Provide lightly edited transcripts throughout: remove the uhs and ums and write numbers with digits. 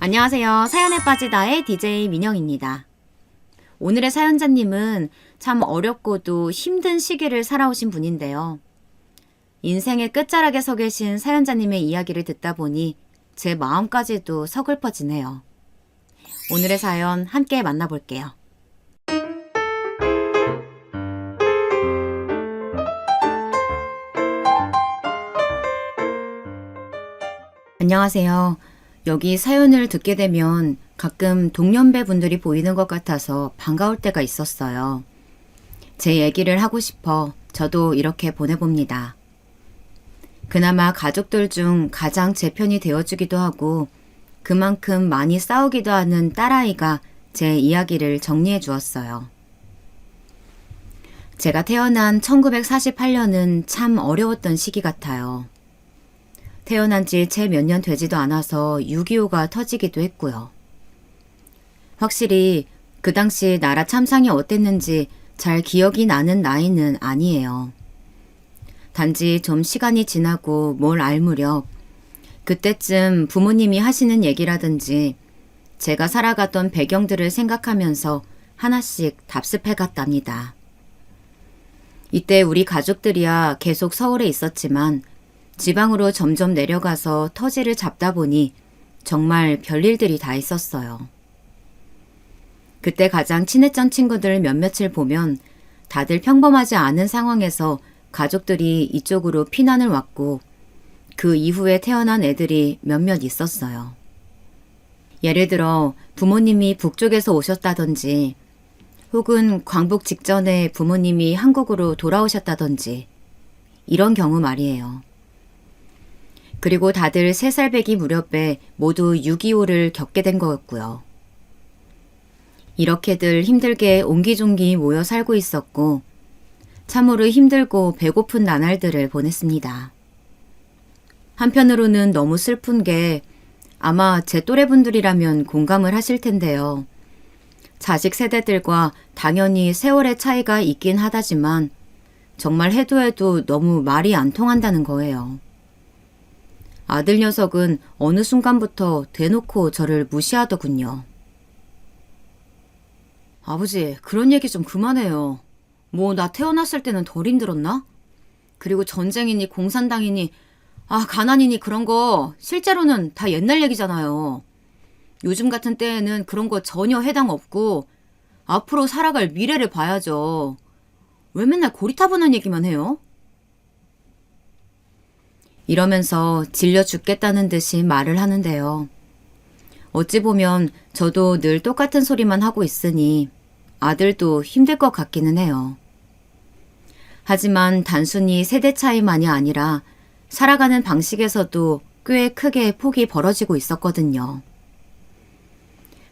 안녕하세요. 사연에 빠지다의 DJ 민영입니다. 오늘의 사연자님은 참 어렵고도 힘든 시기를 살아오신 분인데요. 인생의 끝자락에 서 계신 사연자님의 이야기를 듣다 보니 제 마음까지도 서글퍼지네요. 오늘의 사연 함께 만나볼게요. 안녕하세요. 여기 사연을 듣게 되면 가끔 동년배 분들이 보이는 것 같아서 반가울 때가 있었어요. 제 얘기를 하고 싶어 저도 이렇게 보내봅니다. 그나마 가족들 중 가장 제 편이 되어주기도 하고 그만큼 많이 싸우기도 하는 딸아이가 제 이야기를 정리해 주었어요. 제가 태어난 1948년은 참 어려웠던 시기 같아요. 태어난 지 채 몇 년 되지도 않아서 6.25가 터지기도 했고요. 확실히 그 당시 나라 참상이 어땠는지 잘 기억이 나는 나이는 아니에요. 단지 좀 시간이 지나고 뭘 알 무렵 그때쯤 부모님이 하시는 얘기라든지 제가 살아갔던 배경들을 생각하면서 하나씩 답습해 갔답니다. 이때 우리 가족들이야 계속 서울에 있었지만 지방으로 점점 내려가서 터지를 잡다 보니 정말 별일들이 다 있었어요. 그때 가장 친했던 친구들 몇몇을 보면 다들 평범하지 않은 상황에서 가족들이 이쪽으로 피난을 왔고 그 이후에 태어난 애들이 몇몇 있었어요. 예를 들어 부모님이 북쪽에서 오셨다든지 혹은 광복 직전에 부모님이 한국으로 돌아오셨다든지 이런 경우 말이에요. 그리고 다들 3살배기 무렵에 모두 6.25를 겪게 된 거였고요. 이렇게들 힘들게 옹기종기 모여 살고 있었고 참으로 힘들고 배고픈 나날들을 보냈습니다. 한편으로는 너무 슬픈 게 아마 제 또래분들이라면 공감을 하실 텐데요. 자식 세대들과 당연히 세월의 차이가 있긴 하다지만 정말 해도 너무 말이 안 통한다는 거예요. 아들 녀석은 어느 순간부터 대놓고 저를 무시하더군요. 아버지, 그런 얘기 좀 그만해요. 뭐 나 태어났을 때는 덜 힘들었나? 그리고 전쟁이니 공산당이니 가난이니 그런 거 실제로는 다 옛날 얘기잖아요. 요즘 같은 때에는 그런 거 전혀 해당 없고 앞으로 살아갈 미래를 봐야죠. 왜 맨날 고리타분한 얘기만 해요? 이러면서 질려 죽겠다는 듯이 말을 하는데요. 어찌 보면 저도 늘 똑같은 소리만 하고 있으니 아들도 힘들 것 같기는 해요. 하지만 단순히 세대 차이만이 아니라 살아가는 방식에서도 꽤 크게 폭이 벌어지고 있었거든요.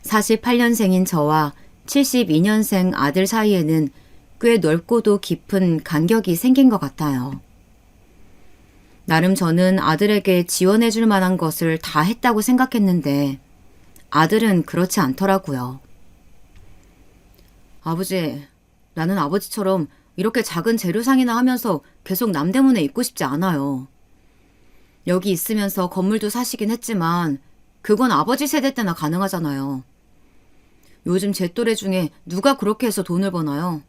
48년생인 저와 72년생 아들 사이에는 꽤 넓고도 깊은 간격이 생긴 것 같아요. 나름 저는 아들에게 지원해줄 만한 것을 다 했다고 생각했는데 아들은 그렇지 않더라고요. 아버지, 나는 아버지처럼 이렇게 작은 재료상이나 하면서 계속 남대문에 있고 싶지 않아요. 여기 있으면서 건물도 사시긴 했지만 그건 아버지 세대 때나 가능하잖아요. 요즘 제 또래 중에 누가 그렇게 해서 돈을 버나요?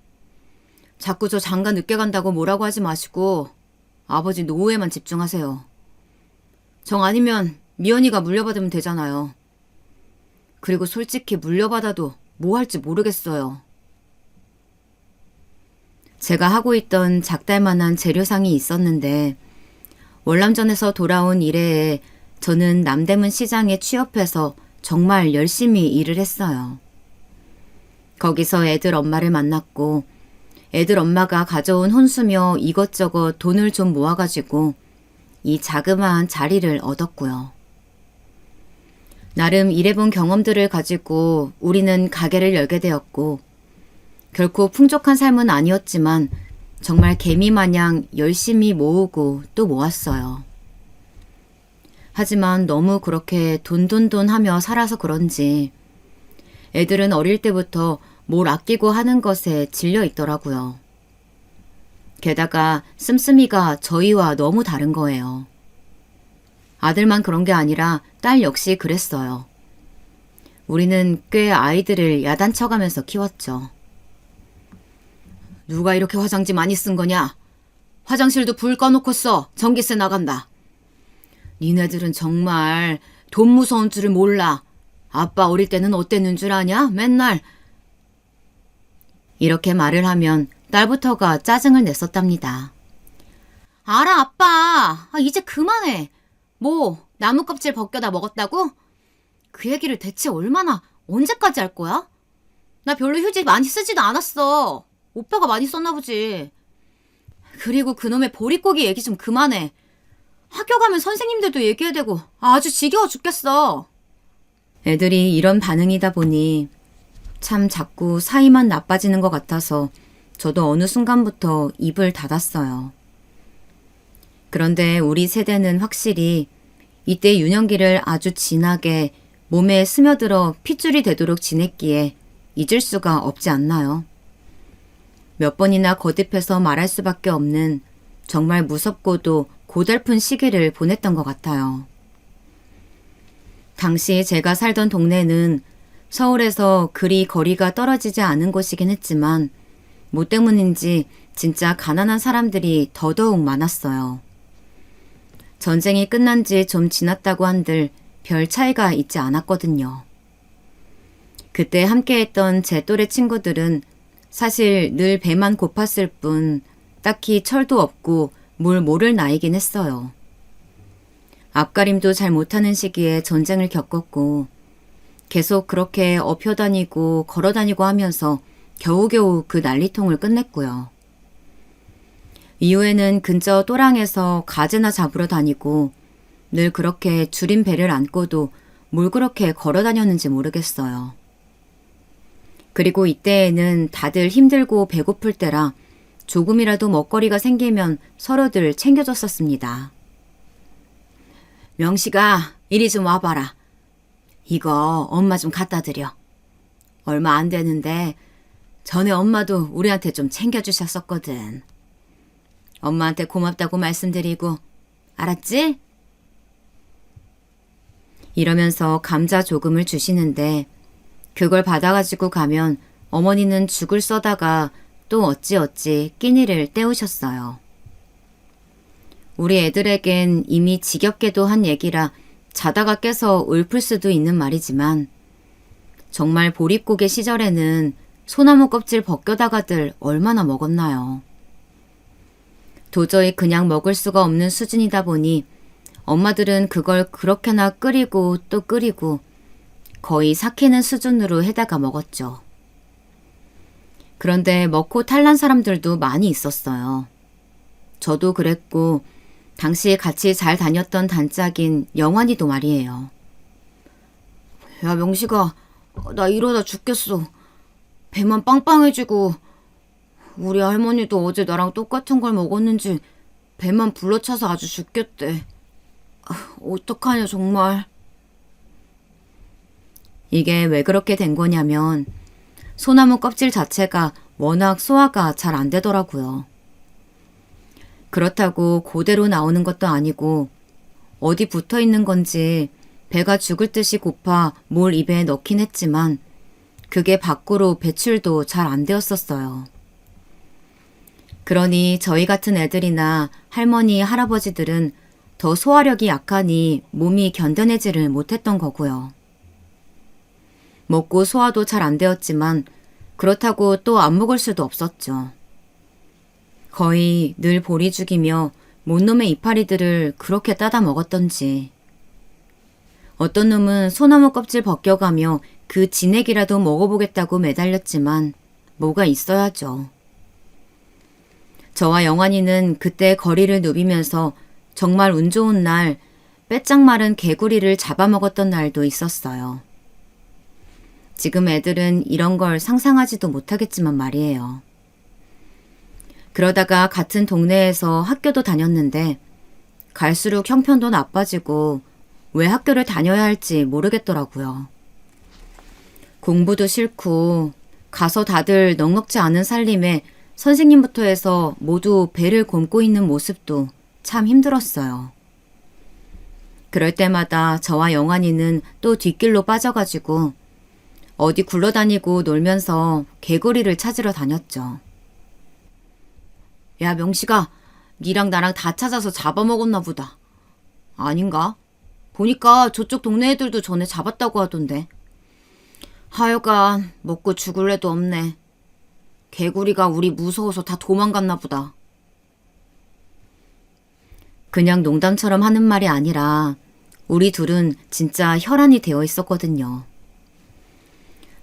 자꾸 저 장가 늦게 간다고 뭐라고 하지 마시고 아버지 노후에만 집중하세요. 정 아니면 미연이가 물려받으면 되잖아요. 그리고 솔직히 물려받아도 뭐 할지 모르겠어요. 제가 하고 있던 작달만한 재료상이 있었는데 월남전에서 돌아온 이래에 저는 남대문 시장에 취업해서 정말 열심히 일을 했어요. 거기서 애들 엄마를 만났고 애들 엄마가 가져온 혼수며 이것저것 돈을 좀 모아가지고 이 자그마한 자리를 얻었고요. 나름 일해본 경험들을 가지고 우리는 가게를 열게 되었고 결코 풍족한 삶은 아니었지만 정말 개미마냥 열심히 모으고 또 모았어요. 하지만 너무 그렇게 돈 하며 살아서 그런지 애들은 어릴 때부터 뭘 아끼고 하는 것에 질려 있더라고요. 게다가 씀씀이가 저희와 너무 다른 거예요. 아들만 그런 게 아니라 딸 역시 그랬어요. 우리는 꽤 아이들을 야단쳐가면서 키웠죠. 누가 이렇게 화장지 많이 쓴 거냐? 화장실도 불 꺼놓고 써. 전기세 나간다. 니네들은 정말 돈 무서운 줄을 몰라. 아빠 어릴 때는 어땠는 줄 아냐? 맨날. 이렇게 말을 하면 딸부터가 짜증을 냈었답니다. 알아, 아빠. 이제 그만해. 뭐, 나무 껍질 벗겨다 먹었다고? 그 얘기를 대체 언제까지 할 거야? 나 별로 휴지 많이 쓰지도 않았어. 오빠가 많이 썼나 보지. 그리고 그놈의 보릿고기 얘기 좀 그만해. 학교 가면 선생님들도 얘기해야 되고 아주 지겨워 죽겠어. 애들이 이런 반응이다 보니 참 자꾸 사이만 나빠지는 것 같아서 저도 어느 순간부터 입을 닫았어요. 그런데 우리 세대는 확실히 이때 유년기를 아주 진하게 몸에 스며들어 핏줄이 되도록 지냈기에 잊을 수가 없지 않나요? 몇 번이나 거듭해서 말할 수밖에 없는 정말 무섭고도 고달픈 시기를 보냈던 것 같아요. 당시 제가 살던 동네는 서울에서 그리 거리가 떨어지지 않은 곳이긴 했지만 뭐 때문인지 진짜 가난한 사람들이 더더욱 많았어요. 전쟁이 끝난 지 좀 지났다고 한들 별 차이가 있지 않았거든요. 그때 함께했던 제 또래 친구들은 사실 늘 배만 고팠을 뿐 딱히 철도 없고 뭘 모를 나이긴 했어요. 앞가림도 잘 못하는 시기에 전쟁을 겪었고 계속 그렇게 업혀다니고 걸어다니고 하면서 겨우겨우 그 난리통을 끝냈고요. 이후에는 근처 또랑에서 가재나 잡으러 다니고 늘 그렇게 줄인 배를 안고도 뭘 그렇게 걸어다녔는지 모르겠어요. 그리고 이때에는 다들 힘들고 배고플 때라 조금이라도 먹거리가 생기면 서로들 챙겨줬었습니다. 명식아, 이리 좀 와봐라. 이거 엄마 좀 갖다 드려. 얼마 안 되는데 전에 엄마도 우리한테 좀 챙겨주셨었거든. 엄마한테 고맙다고 말씀드리고, 알았지? 이러면서 감자 조금을 주시는데 그걸 받아가지고 가면 어머니는 죽을 써다가 또 어찌어찌 끼니를 때우셨어요. 우리 애들에겐 이미 지겹게도 한 얘기라 자다가 깨서 읊을 수도 있는 말이지만 정말 보릿고개 시절에는 소나무 껍질 벗겨다가들 얼마나 먹었나요. 도저히 그냥 먹을 수가 없는 수준이다 보니 엄마들은 그걸 그렇게나 끓이고 또 끓이고 거의 삭히는 수준으로 해다가 먹었죠. 그런데 먹고 탈난 사람들도 많이 있었어요. 저도 그랬고 당시 같이 잘 다녔던 단짝인 영환이도 말이에요. 야, 명식아, 나 이러다 죽겠어. 배만 빵빵해지고 우리 할머니도 어제 나랑 똑같은 걸 먹었는지 배만 불러차서 아주 죽겠대. 어떡하냐 정말. 이게 왜 그렇게 된 거냐면 소나무 껍질 자체가 워낙 소화가 잘 안 되더라고요. 그렇다고 그대로 나오는 것도 아니고 어디 붙어 있는 건지 배가 죽을 듯이 고파 뭘 입에 넣긴 했지만 그게 밖으로 배출도 잘 안 되었었어요. 그러니 저희 같은 애들이나 할머니, 할아버지들은 더 소화력이 약하니 몸이 견뎌내지를 못했던 거고요. 먹고 소화도 잘 안 되었지만 그렇다고 또 안 먹을 수도 없었죠. 거의 늘 보리 죽이며 못놈의 이파리들을 그렇게 따다 먹었던지. 어떤 놈은 소나무 껍질 벗겨가며 그 진액이라도 먹어보겠다고 매달렸지만 뭐가 있어야죠. 저와 영환이는 그때 거리를 누비면서 정말 운 좋은 날 빼짝 마른 개구리를 잡아먹었던 날도 있었어요. 지금 애들은 이런 걸 상상하지도 못하겠지만 말이에요. 그러다가 같은 동네에서 학교도 다녔는데 갈수록 형편도 나빠지고 왜 학교를 다녀야 할지 모르겠더라고요. 공부도 싫고 가서 다들 넉넉지 않은 살림에 선생님부터 해서 모두 배를 곪고 있는 모습도 참 힘들었어요. 그럴 때마다 저와 영환이는 또 뒷길로 빠져가지고 어디 굴러다니고 놀면서 개구리를 찾으러 다녔죠. 야, 명식아, 니랑 나랑 다 찾아서 잡아먹었나 보다. 아닌가? 보니까 저쪽 동네 애들도 전에 잡았다고 하던데. 하여간 먹고 죽을 애도 없네. 개구리가 우리 무서워서 다 도망갔나 보다. 그냥 농담처럼 하는 말이 아니라 우리 둘은 진짜 혈안이 되어 있었거든요.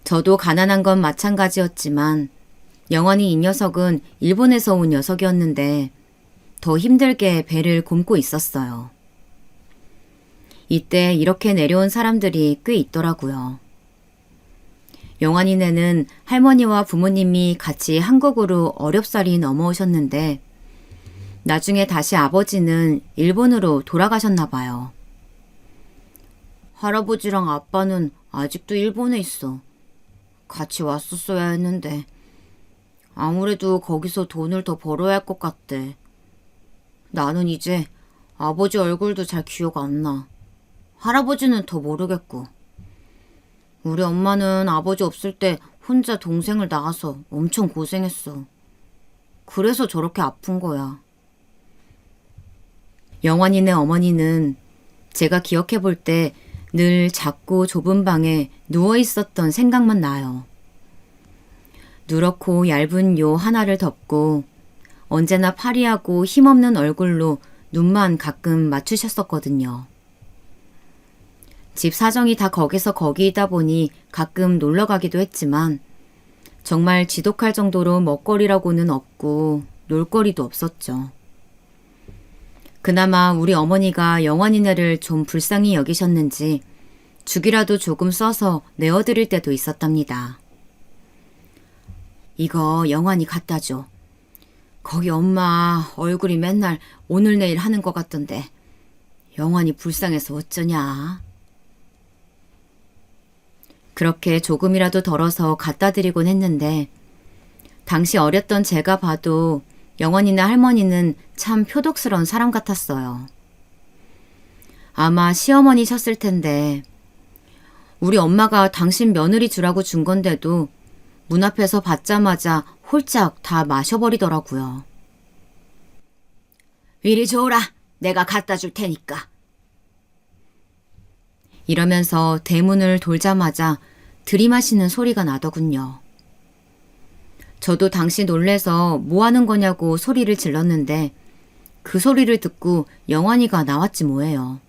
저도 가난한 건 마찬가지였지만 영원히 이 녀석은 일본에서 온 녀석이었는데 더 힘들게 배를 굼고 있었어요. 이때 이렇게 내려온 사람들이 꽤 있더라고요. 영환이네는 할머니와 부모님이 같이 한국으로 어렵사리 넘어오셨는데 나중에 다시 아버지는 일본으로 돌아가셨나 봐요. 할아버지랑 아빠는 아직도 일본에 있어. 같이 왔었어야 했는데 아무래도 거기서 돈을 더 벌어야 할 것 같대. 나는 이제 아버지 얼굴도 잘 기억 안 나. 할아버지는 더 모르겠고. 우리 엄마는 아버지 없을 때 혼자 동생을 낳아서 엄청 고생했어. 그래서 저렇게 아픈 거야. 영환이네 어머니는 제가 기억해 볼 때 늘 작고 좁은 방에 누워 있었던 생각만 나요. 누렇고 얇은 요 하나를 덮고 언제나 파리하고 힘없는 얼굴로 눈만 가끔 맞추셨었거든요. 집 사정이 다 거기서 거기이다 보니 가끔 놀러 가기도 했지만 정말 지독할 정도로 먹거리라고는 없고 놀거리도 없었죠. 그나마 우리 어머니가 영환이네를 좀 불쌍히 여기셨는지 죽이라도 조금 써서 내어드릴 때도 있었답니다. 이거 영환이 갖다 줘. 거기 엄마 얼굴이 맨날 오늘 내일 하는 것 같던데 영환이 불쌍해서 어쩌냐. 그렇게 조금이라도 덜어서 갖다 드리곤 했는데 당시 어렸던 제가 봐도 영환이나 할머니는 참 표독스러운 사람 같았어요. 아마 시어머니셨을 텐데 우리 엄마가 당신 며느리 주라고 준 건데도 문 앞에서 받자마자 홀짝 다 마셔버리더라고요. 이리 줘라. 내가 갖다 줄 테니까. 이러면서 대문을 돌자마자 들이마시는 소리가 나더군요. 저도 당시 놀래서 뭐 하는 거냐고 소리를 질렀는데 그 소리를 듣고 영환이가 나왔지 뭐예요.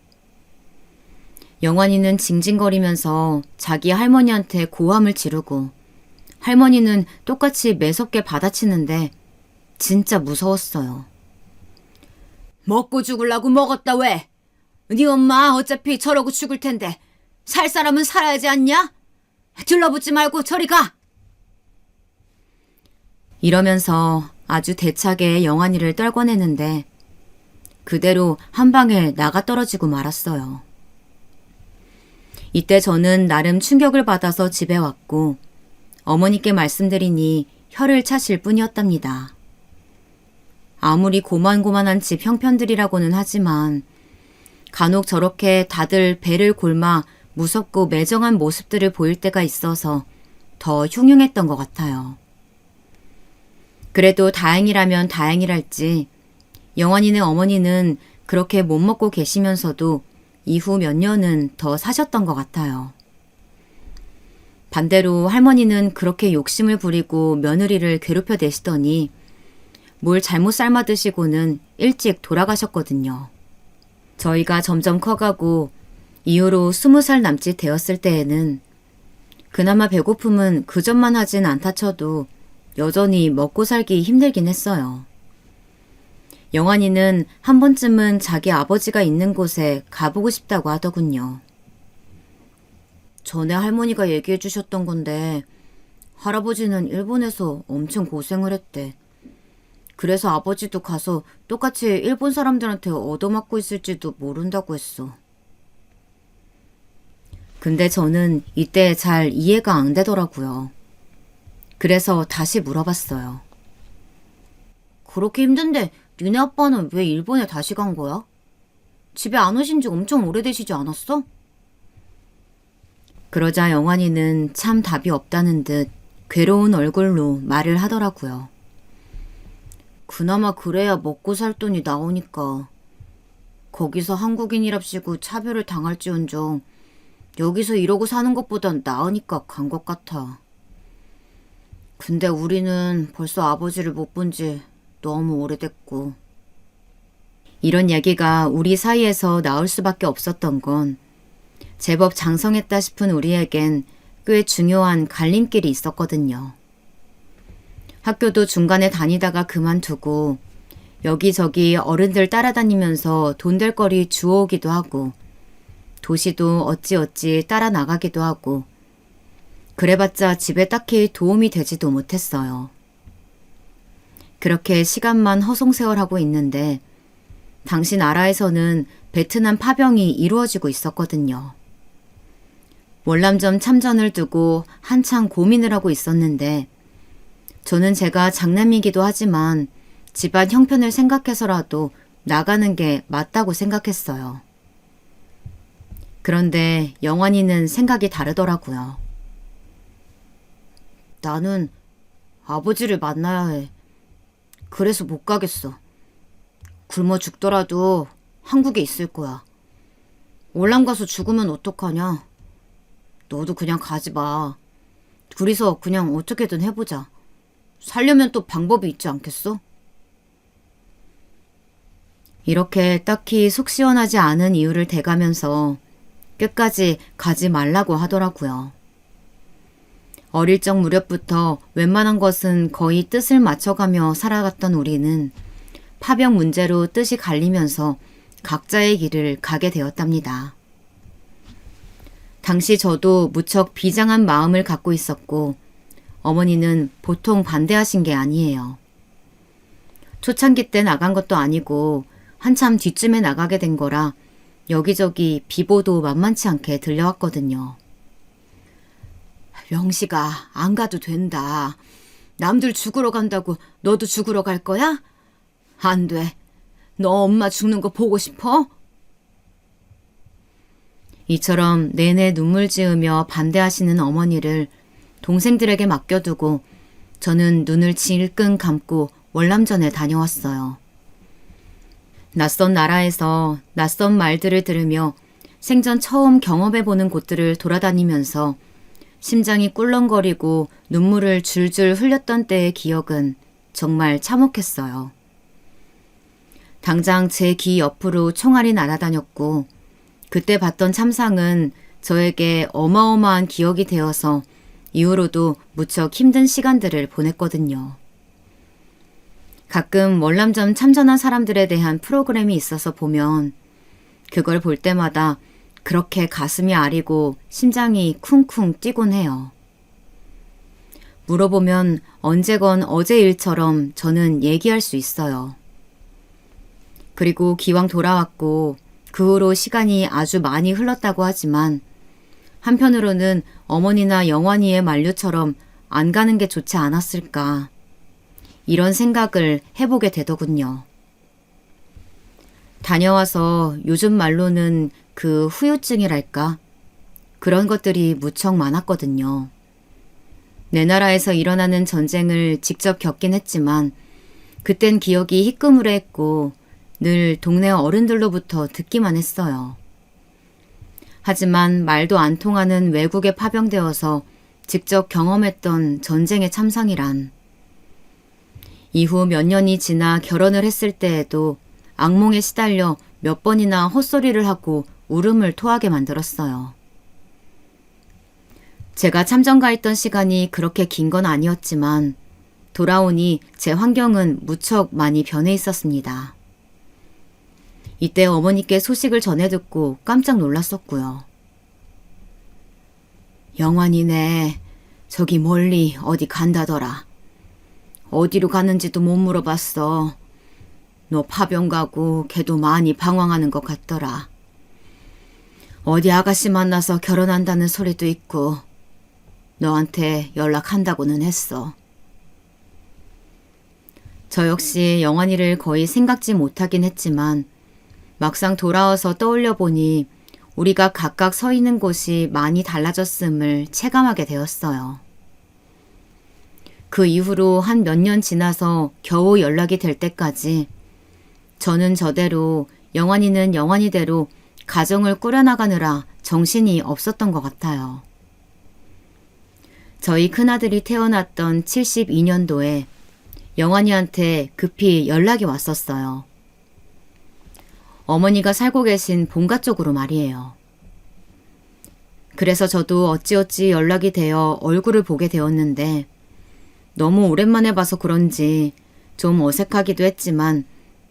영환이는 징징거리면서 자기 할머니한테 고함을 지르고 할머니는 똑같이 매섭게 받아치는데 진짜 무서웠어요. 먹고 죽으려고 먹었다 왜? 네 엄마 어차피 저러고 죽을 텐데 살 사람은 살아야지 않냐? 들러붙지 말고 저리 가! 이러면서 아주 대차게 영환이를 떨궈내는데 그대로 한 방에 나가 떨어지고 말았어요. 이때 저는 나름 충격을 받아서 집에 왔고 어머니께 말씀드리니 혀를 차실 뿐이었답니다. 아무리 고만고만한 집 형편들이라고는 하지만 간혹 저렇게 다들 배를 골마 무섭고 매정한 모습들을 보일 때가 있어서 더 흉흉했던 것 같아요. 그래도 다행이라면 다행이랄지 영환이네 어머니는 그렇게 못 먹고 계시면서도 이후 몇 년은 더 사셨던 것 같아요. 반대로 할머니는 그렇게 욕심을 부리고 며느리를 괴롭혀 대시더니 뭘 잘못 삶아 드시고는 일찍 돌아가셨거든요. 저희가 점점 커가고 이후로 20살 남짓 되었을 때에는 그나마 배고픔은 그전만 하진 않다 쳐도 여전히 먹고 살기 힘들긴 했어요. 영환이는 한 번쯤은 자기 아버지가 있는 곳에 가보고 싶다고 하더군요. 전에 할머니가 얘기해 주셨던 건데 할아버지는 일본에서 엄청 고생을 했대. 그래서 아버지도 가서 똑같이 일본 사람들한테 얻어맞고 있을지도 모른다고 했어. 근데 저는 이때 잘 이해가 안 되더라고요. 그래서 다시 물어봤어요. 그렇게 힘든데 니네 아빠는 왜 일본에 다시 간 거야? 집에 안 오신 지 엄청 오래되시지 않았어? 그러자 영환이는 참 답이 없다는 듯 괴로운 얼굴로 말을 하더라고요. 그나마 그래야 먹고 살 돈이 나오니까. 거기서 한국인이랍시고 차별을 당할지언정 여기서 이러고 사는 것보단 나으니까 간 것 같아. 근데 우리는 벌써 아버지를 못 본 지 너무 오래됐고. 이런 얘기가 우리 사이에서 나올 수밖에 없었던 건 제법 장성했다 싶은 우리에겐 꽤 중요한 갈림길이 있었거든요. 학교도 중간에 다니다가 그만두고 여기저기 어른들 따라다니면서 돈 될 거리 주워오기도 하고 도시도 어찌어찌 따라 나가기도 하고 그래봤자 집에 딱히 도움이 되지도 못했어요. 그렇게 시간만 허송세월하고 있는데 당시 나라에서는 베트남 파병이 이루어지고 있었거든요. 월남전 참전을 두고 한창 고민을 하고 있었는데 저는 제가 장남이기도 하지만 집안 형편을 생각해서라도 나가는 게 맞다고 생각했어요. 그런데 영환이는 생각이 다르더라고요. 나는 아버지를 만나야 해. 그래서 못 가겠어. 굶어 죽더라도 한국에 있을 거야. 월남 가서 죽으면 어떡하냐. 너도 그냥 가지 마. 둘이서 그냥 어떻게든 해보자. 살려면 또 방법이 있지 않겠어? 이렇게 딱히 속 시원하지 않은 이유를 대가면서 끝까지 가지 말라고 하더라고요. 어릴 적 무렵부터 웬만한 것은 거의 뜻을 맞춰가며 살아갔던 우리는 파병 문제로 뜻이 갈리면서 각자의 길을 가게 되었답니다. 당시 저도 무척 비장한 마음을 갖고 있었고 어머니는 보통 반대하신 게 아니에요. 초창기 때 나간 것도 아니고 한참 뒤쯤에 나가게 된 거라 여기저기 비보도 만만치 않게 들려왔거든요. 명식아, 안 가도 된다. 남들 죽으러 간다고 너도 죽으러 갈 거야? 안 돼. 너 엄마 죽는 거 보고 싶어? 이처럼 내내 눈물 지으며 반대하시는 어머니를 동생들에게 맡겨두고 저는 눈을 질끈 감고 월남전에 다녀왔어요. 낯선 나라에서 낯선 말들을 들으며 생전 처음 경험해보는 곳들을 돌아다니면서 심장이 꿀렁거리고 눈물을 줄줄 흘렸던 때의 기억은 정말 참혹했어요. 당장 제 귀 옆으로 총알이 날아다녔고 그때 봤던 참상은 저에게 어마어마한 기억이 되어서 이후로도 무척 힘든 시간들을 보냈거든요. 가끔 월남전 참전한 사람들에 대한 프로그램이 있어서 보면 그걸 볼 때마다 그렇게 가슴이 아리고 심장이 쿵쿵 뛰곤 해요. 물어보면 언제건 어제 일처럼 저는 얘기할 수 있어요. 그리고 기왕 돌아왔고 그 후로 시간이 아주 많이 흘렀다고 하지만 한편으로는 어머니나 영환이의 만류처럼 안 가는 게 좋지 않았을까 이런 생각을 해보게 되더군요. 다녀와서 요즘 말로는 그 후유증이랄까 그런 것들이 무척 많았거든요. 내 나라에서 일어나는 전쟁을 직접 겪긴 했지만 그땐 기억이 희끄무레했고 늘 동네 어른들로부터 듣기만 했어요. 하지만 말도 안 통하는 외국에 파병되어서 직접 경험했던 전쟁의 참상이란 이후 몇 년이 지나 결혼을 했을 때에도 악몽에 시달려 몇 번이나 헛소리를 하고 울음을 토하게 만들었어요. 제가 참전 가 있던 시간이 그렇게 긴 건 아니었지만 돌아오니 제 환경은 무척 많이 변해 있었습니다. 이때 어머니께 소식을 전해 듣고 깜짝 놀랐었고요. 영환이네. 저기 멀리 어디 간다더라. 어디로 가는지도 못 물어봤어. 너 파병 가고 걔도 많이 방황하는 것 같더라. 어디 아가씨 만나서 결혼한다는 소리도 있고 너한테 연락한다고는 했어. 저 역시 영환이를 거의 생각지 못하긴 했지만 막상 돌아와서 떠올려 보니 우리가 각각 서 있는 곳이 많이 달라졌음을 체감하게 되었어요. 그 이후로 한 몇 년 지나서 겨우 연락이 될 때까지 저는 저대로, 영환이는 영환이대로 가정을 꾸려나가느라 정신이 없었던 것 같아요. 저희 큰아들이 태어났던 72년도에 영환이한테 급히 연락이 왔었어요. 어머니가 살고 계신 본가 쪽으로 말이에요. 그래서 저도 어찌어찌 연락이 되어 얼굴을 보게 되었는데 너무 오랜만에 봐서 그런지 좀 어색하기도 했지만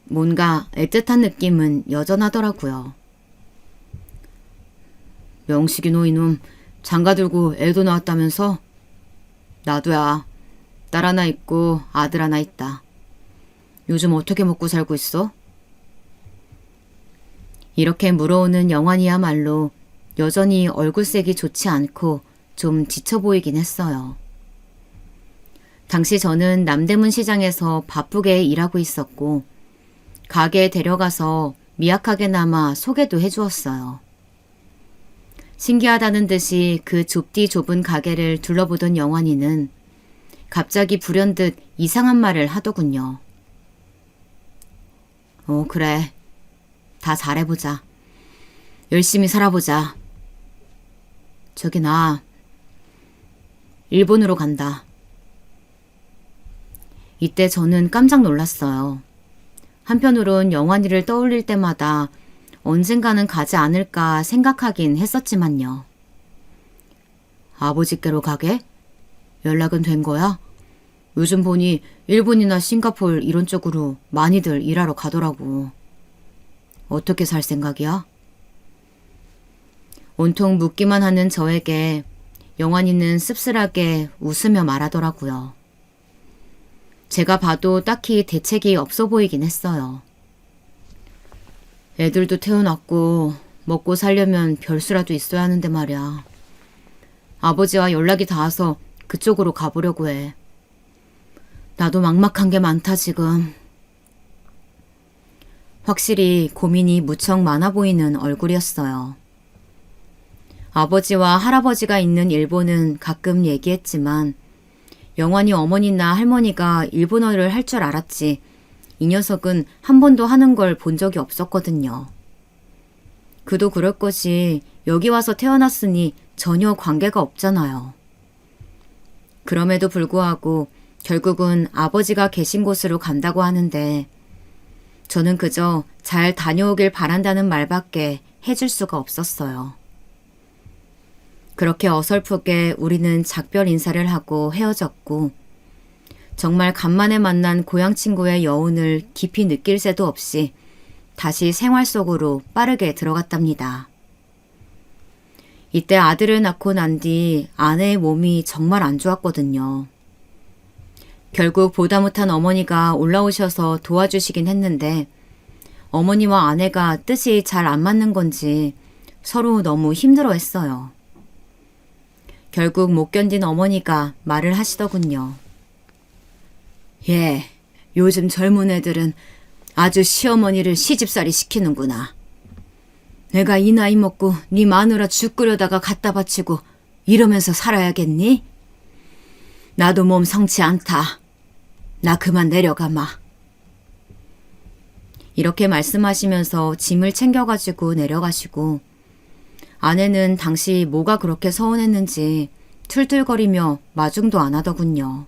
뭔가 애틋한 느낌은 여전하더라고요. 명식이 너 이놈 장가 들고 애도 낳았다면서? 나도야. 딸 하나 있고 아들 하나 있다. 요즘 어떻게 먹고 살고 있어? 이렇게 물어오는 영환이야말로 여전히 얼굴색이 좋지 않고 좀 지쳐 보이긴 했어요. 당시 저는 남대문 시장에서 바쁘게 일하고 있었고 가게에 데려가서 미약하게나마 소개도 해주었어요. 신기하다는 듯이 그 좁디 좁은 가게를 둘러보던 영환이는 갑자기 불현듯 이상한 말을 하더군요. 그래. 다 잘해보자. 열심히 살아보자. 저기 나 일본으로 간다. 이때 저는 깜짝 놀랐어요. 한편으론 영환이를 떠올릴 때마다 언젠가는 가지 않을까 생각하긴 했었지만요. 아버지께로 가게? 연락은 된 거야? 요즘 보니 일본이나 싱가포르 이런 쪽으로 많이들 일하러 가더라고. 어떻게 살 생각이야? 온통 묻기만 하는 저에게 영환이는 씁쓸하게 웃으며 말하더라고요. 제가 봐도 딱히 대책이 없어 보이긴 했어요. 애들도 태어났고 먹고 살려면 별수라도 있어야 하는데 말이야. 아버지와 연락이 닿아서 그쪽으로 가보려고 해. 나도 막막한 게 많다 지금. 확실히 고민이 무척 많아 보이는 얼굴이었어요. 아버지와 할아버지가 있는 일본은 가끔 얘기했지만 영환이 어머니나 할머니가 일본어를 할 줄 알았지 이 녀석은 한 번도 하는 걸 본 적이 없었거든요. 그도 그럴 것이 여기 와서 태어났으니 전혀 관계가 없잖아요. 그럼에도 불구하고 결국은 아버지가 계신 곳으로 간다고 하는데 저는 그저 잘 다녀오길 바란다는 말밖에 해줄 수가 없었어요. 그렇게 어설프게 우리는 작별 인사를 하고 헤어졌고 정말 간만에 만난 고향 친구의 여운을 깊이 느낄 새도 없이 다시 생활 속으로 빠르게 들어갔답니다. 이때 아들을 낳고 난 뒤 아내의 몸이 정말 안 좋았거든요. 결국 보다 못한 어머니가 올라오셔서 도와주시긴 했는데 어머니와 아내가 뜻이 잘 안 맞는 건지 서로 너무 힘들어했어요. 결국 못 견딘 어머니가 말을 하시더군요. 예, 요즘 젊은 애들은 아주 시어머니를 시집살이 시키는구나. 내가 이 나이 먹고 네 마누라 죽 끓여다가 갖다 바치고 이러면서 살아야겠니? 나도 몸 성치 않다. 나 그만 내려가마. 이렇게 말씀하시면서 짐을 챙겨가지고 내려가시고 아내는 당시 뭐가 그렇게 서운했는지 툴툴거리며 마중도 안 하더군요.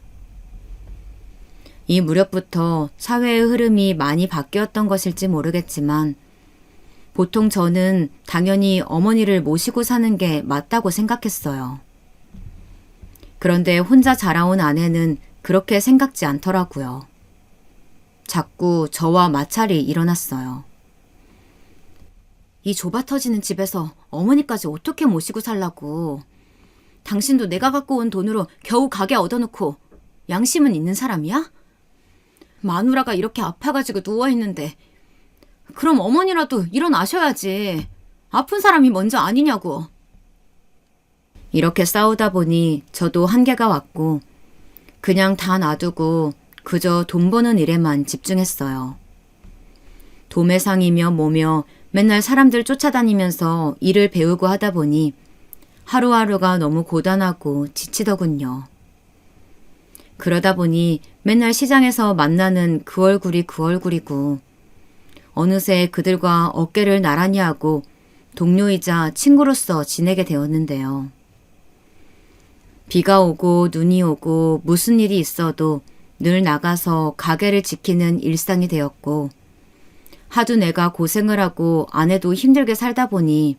이 무렵부터 사회의 흐름이 많이 바뀌었던 것일지 모르겠지만 보통 저는 당연히 어머니를 모시고 사는 게 맞다고 생각했어요. 그런데 혼자 자라온 아내는 그렇게 생각지 않더라고요. 자꾸 저와 마찰이 일어났어요. 이 좁아터지는 집에서 어머니까지 어떻게 모시고 살라고. 당신도 내가 갖고 온 돈으로 겨우 가게 얻어놓고 양심은 있는 사람이야? 마누라가 이렇게 아파가지고 누워있는데 그럼 어머니라도 일어나셔야지. 아픈 사람이 먼저 아니냐고. 이렇게 싸우다 보니 저도 한계가 왔고 그냥 다 놔두고 그저 돈 버는 일에만 집중했어요. 도매상이며 뭐며 맨날 사람들 쫓아다니면서 일을 배우고 하다 보니 하루하루가 너무 고단하고 지치더군요. 그러다 보니 맨날 시장에서 만나는 그 얼굴이 그 얼굴이고 어느새 그들과 어깨를 나란히 하고 동료이자 친구로서 지내게 되었는데요. 비가 오고 눈이 오고 무슨 일이 있어도 늘 나가서 가게를 지키는 일상이 되었고 하도 내가 고생을 하고 아내도 힘들게 살다 보니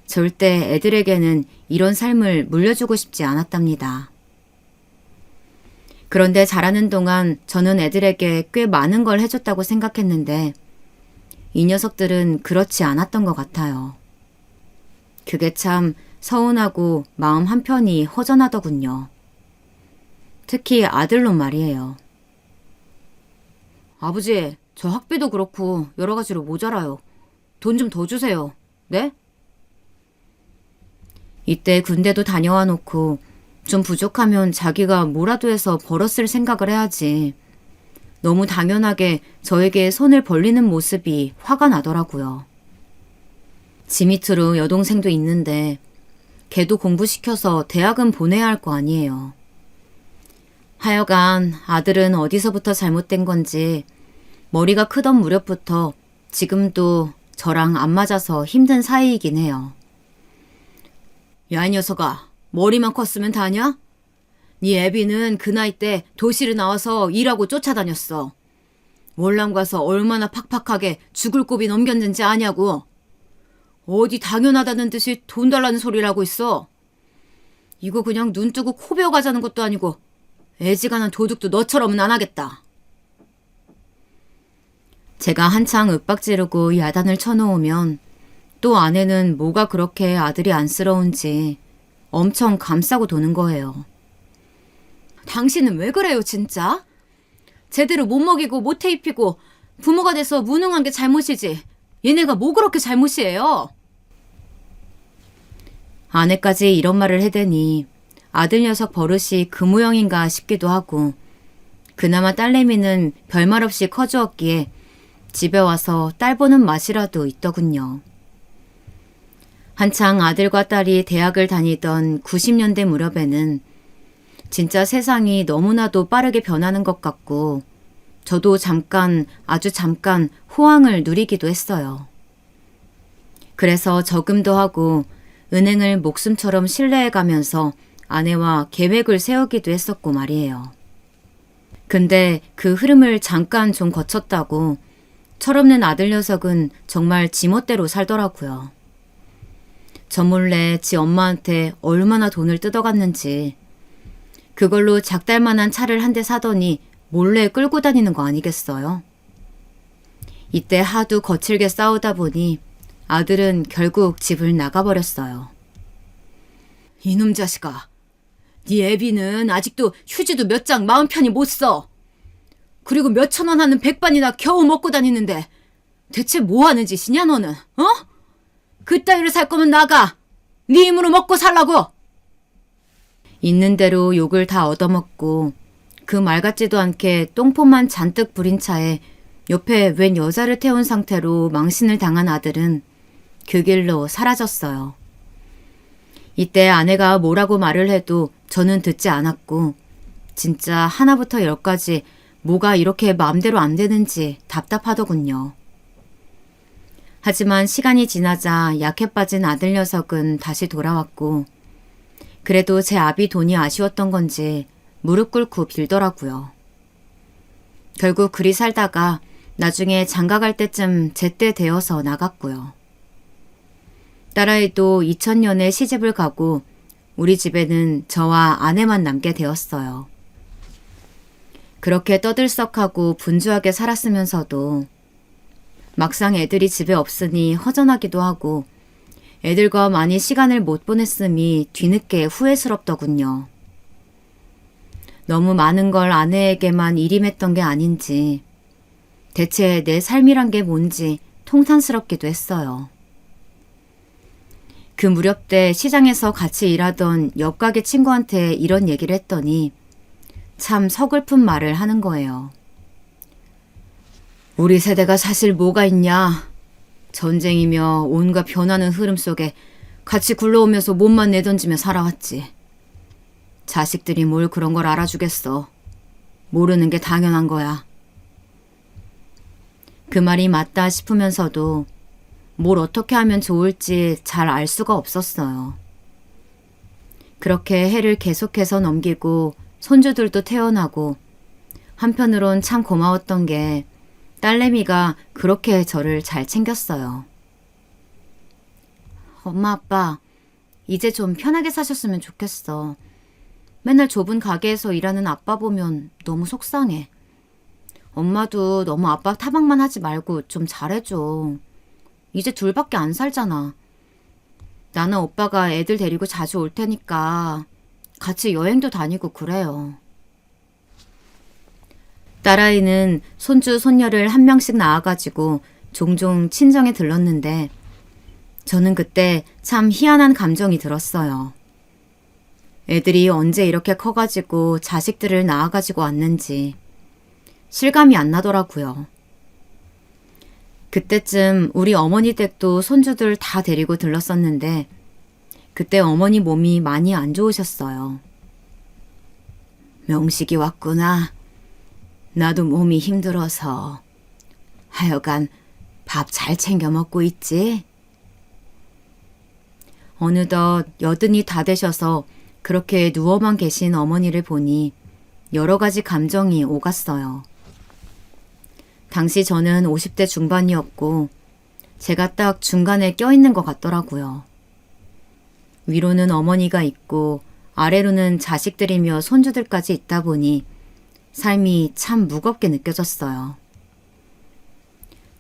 절대 애들에게는 이런 삶을 물려주고 싶지 않았답니다. 그런데 자라는 동안 저는 애들에게 꽤 많은 걸 해줬다고 생각했는데 이 녀석들은 그렇지 않았던 것 같아요. 그게 참 서운하고 마음 한편이 허전하더군요. 특히 아들놈 말이에요. 아버지, 저 학비도 그렇고 여러 가지로 모자라요. 돈 좀 더 주세요. 네? 이때 군대도 다녀와 놓고 좀 부족하면 자기가 뭐라도 해서 벌었을 생각을 해야지. 너무 당연하게 저에게 손을 벌리는 모습이 화가 나더라고요. 지 밑으로 여동생도 있는데 걔도 공부시켜서 대학은 보내야 할 거 아니에요. 하여간 아들은 어디서부터 잘못된 건지 머리가 크던 무렵부터 지금도 저랑 안 맞아서 힘든 사이이긴 해요. 야, 이 녀석아, 머리만 컸으면 다냐? 네 애비는 그 나이 때 도시를 나와서 일하고 쫓아다녔어. 월남 가서 얼마나 팍팍하게 죽을 고비 넘겼는지 아냐고. 어디 당연하다는 듯이 돈 달라는 소리를 하고 있어. 이거 그냥 눈 뜨고 코 베어 가자는 것도 아니고 애지간한 도둑도 너처럼은 안 하겠다. 제가 한창 윽박 지르고 야단을 쳐놓으면 또 아내는 뭐가 그렇게 아들이 안쓰러운지 엄청 감싸고 도는 거예요. 당신은 왜 그래요, 진짜? 제대로 못 먹이고 못 해입히고 부모가 돼서 무능한 게 잘못이지. 얘네가 뭐 그렇게 잘못이에요? 아내까지 이런 말을 해대니 아들 녀석 버릇이 그 모양인가 싶기도 하고 그나마 딸내미는 별말 없이 커주었기에 집에 와서 딸 보는 맛이라도 있더군요. 한창 아들과 딸이 대학을 다니던 90년대 무렵에는 진짜 세상이 너무나도 빠르게 변하는 것 같고 저도 잠깐, 아주 잠깐 호황을 누리기도 했어요. 그래서 저금도 하고 은행을 목숨처럼 신뢰해가면서 아내와 계획을 세우기도 했었고 말이에요. 근데 그 흐름을 잠깐 좀 거쳤다고 철없는 아들 녀석은 정말 지멋대로 살더라고요. 저 몰래 지 엄마한테 얼마나 돈을 뜯어갔는지 그걸로 작달만한 차를 한 대 사더니 몰래 끌고 다니는 거 아니겠어요? 이때 하도 거칠게 싸우다 보니 아들은 결국 집을 나가버렸어요. 이놈 자식아, 네 애비는 아직도 휴지도 몇 장 마음 편히 못 써. 그리고 몇 천 원 하는 백반이나 겨우 먹고 다니는데 대체 뭐 하는 짓이냐 너는, 어? 그따위로 살 거면 나가. 네 힘으로 먹고 살라고. 있는 대로 욕을 다 얻어먹고 그 말 같지도 않게 똥폼만 잔뜩 부린 차에 옆에 웬 여자를 태운 상태로 망신을 당한 아들은 그 길로 사라졌어요. 이때 아내가 뭐라고 말을 해도 저는 듣지 않았고 진짜 하나부터 열까지 뭐가 이렇게 마음대로 안 되는지 답답하더군요. 하지만 시간이 지나자 약해 빠진 아들 녀석은 다시 돌아왔고 그래도 제 아비 돈이 아쉬웠던 건지 무릎 꿇고 빌더라고요. 결국 그리 살다가 나중에 장가갈 때쯤 제때 되어서 나갔고요. 딸아이도 2000년에 시집을 가고 우리 집에는 저와 아내만 남게 되었어요. 그렇게 떠들썩하고 분주하게 살았으면서도 막상 애들이 집에 없으니 허전하기도 하고 애들과 많이 시간을 못 보냈음이 뒤늦게 후회스럽더군요. 너무 많은 걸 아내에게만 일임했던 게 아닌지 대체 내 삶이란 게 뭔지 통탄스럽기도 했어요. 그 무렵 때 시장에서 같이 일하던 옆가게 친구한테 이런 얘기를 했더니 참 서글픈 말을 하는 거예요. 우리 세대가 사실 뭐가 있냐? 전쟁이며 온갖 변하는 흐름 속에 같이 굴러오면서 몸만 내던지며 살아왔지. 자식들이 뭘 그런 걸 알아주겠어. 모르는 게 당연한 거야. 그 말이 맞다 싶으면서도 뭘 어떻게 하면 좋을지 잘 알 수가 없었어요. 그렇게 해를 계속해서 넘기고 손주들도 태어나고 한편으론 참 고마웠던 게 딸내미가 그렇게 저를 잘 챙겼어요. 엄마 아빠 이제 좀 편하게 사셨으면 좋겠어. 맨날 좁은 가게에서 일하는 아빠 보면 너무 속상해. 엄마도 너무 아빠 타박만 하지 말고 좀 잘해줘. 이제 둘밖에 안 살잖아. 나는 오빠가 애들 데리고 자주 올 테니까 같이 여행도 다니고 그래요. 딸아이는 손주 손녀를 한 명씩 낳아가지고 종종 친정에 들렀는데 저는 그때 참 희한한 감정이 들었어요. 애들이 언제 이렇게 커가지고 자식들을 낳아가지고 왔는지 실감이 안 나더라고요. 그때쯤 우리 어머니 댁도 손주들 다 데리고 들렀었는데 그때 어머니 몸이 많이 안 좋으셨어요. 명식이 왔구나. 나도 몸이 힘들어서. 하여간 밥 잘 챙겨 먹고 있지? 어느덧 여든이 다 되셔서 그렇게 누워만 계신 어머니를 보니 여러 가지 감정이 오갔어요. 당시 저는 50대 중반이었고 제가 딱 중간에 껴있는 것 같더라고요. 위로는 어머니가 있고 아래로는 자식들이며 손주들까지 있다 보니 삶이 참 무겁게 느껴졌어요.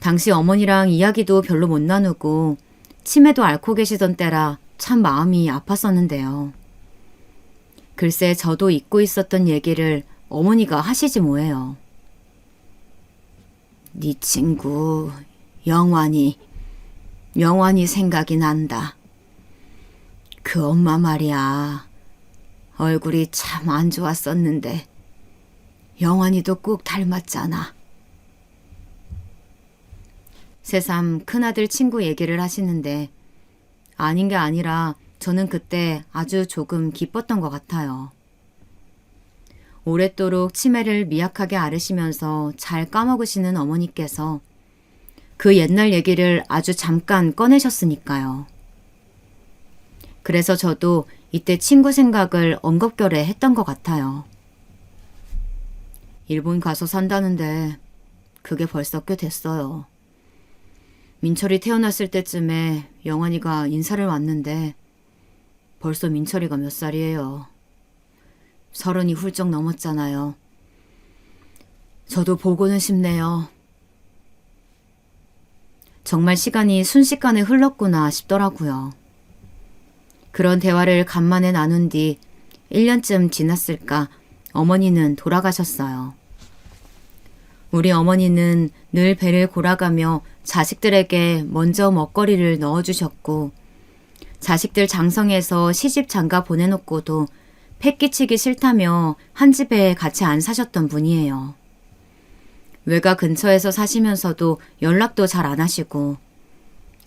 당시 어머니랑 이야기도 별로 못 나누고 치매도 앓고 계시던 때라 참 마음이 아팠었는데요. 글쎄 저도 잊고 있었던 얘기를 어머니가 하시지 뭐예요. 네 친구 영환이 생각이 난다. 그 엄마 말이야. 얼굴이 참 안 좋았었는데 영환이도 꼭 닮았잖아. 새삼 큰아들 친구 얘기를 하시는데 아닌 게 아니라 저는 그때 아주 조금 기뻤던 것 같아요. 오랫도록 치매를 미약하게 앓으시면서 잘 까먹으시는 어머니께서 그 옛날 얘기를 아주 잠깐 꺼내셨으니까요. 그래서 저도 이때 친구 생각을 엉겁결에 했던 것 같아요. 일본 가서 산다는데 그게 벌써 꽤 됐어요. 민철이 태어났을 때쯤에 영환이가 인사를 왔는데 벌써 민철이가 몇 살이에요. 30이 훌쩍 넘었잖아요. 저도 보고는 싶네요. 정말 시간이 순식간에 흘렀구나 싶더라고요. 그런 대화를 간만에 나눈 뒤 1년쯤 지났을까 어머니는 돌아가셨어요. 우리 어머니는 늘 배를 골아가며 자식들에게 먼저 먹거리를 넣어주셨고 자식들 장성에서 시집 장가 보내놓고도 패끼치기 싫다며 한 집에 같이 안 사셨던 분이에요. 외가 근처에서 사시면서도 연락도 잘 안 하시고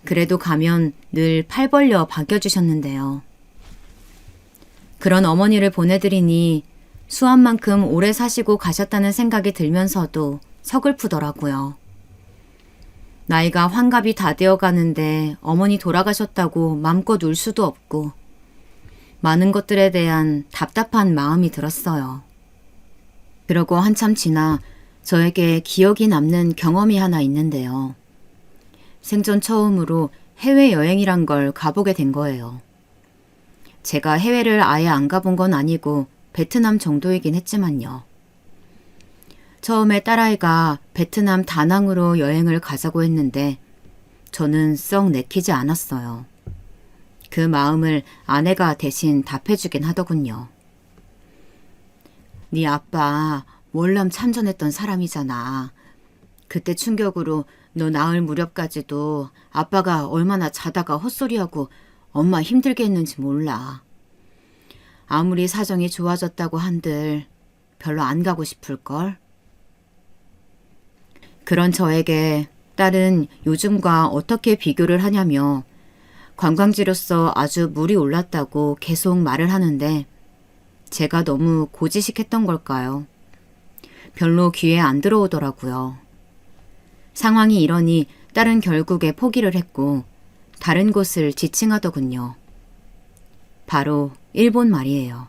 그래도 가면 늘 팔 벌려 반겨주셨는데요. 그런 어머니를 보내드리니 수한만큼 오래 사시고 가셨다는 생각이 들면서도 서글프더라고요. 나이가 환갑이 다 되어가는데 어머니 돌아가셨다고 맘껏 울 수도 없고 많은 것들에 대한 답답한 마음이 들었어요. 그러고 한참 지나 저에게 기억이 남는 경험이 하나 있는데요. 생전 처음으로 해외여행이란 걸 가보게 된 거예요. 제가 해외를 아예 안 가본 건 아니고 베트남 정도이긴 했지만요. 처음에 딸아이가 베트남 다낭으로 여행을 가자고 했는데 저는 썩 내키지 않았어요. 그 마음을 아내가 대신 답해주긴 하더군요. 네 아빠 월남 참전했던 사람이잖아. 그때 충격으로 너 낳을 무렵까지도 아빠가 얼마나 자다가 헛소리하고 엄마 힘들게 했는지 몰라. 아무리 사정이 좋아졌다고 한들 별로 안 가고 싶을걸? 그런 저에게 딸은 요즘과 어떻게 비교를 하냐며 관광지로서 아주 물이 올랐다고 계속 말을 하는데 제가 너무 고지식했던 걸까요? 별로 귀에 안 들어오더라고요. 상황이 이러니 딸은 결국에 포기를 했고 다른 곳을 지칭하더군요. 바로 일본 말이에요.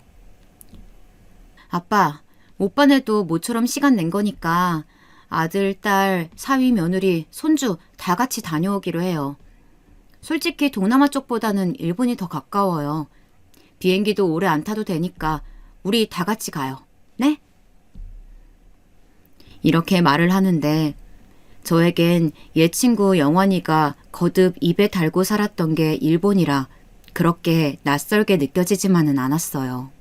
아빠, 오빠네도 모처럼 시간 낸 거니까 아들, 딸, 사위, 며느리, 손주 다 같이 다녀오기로 해요. 솔직히 동남아 쪽보다는 일본이 더 가까워요. 비행기도 오래 안 타도 되니까 우리 다 같이 가요. 네? 이렇게 말을 하는데 저에겐 옛 친구 영환이가 거듭 입에 달고 살았던 게 일본이라 그렇게 낯설게 느껴지지만은 않았어요.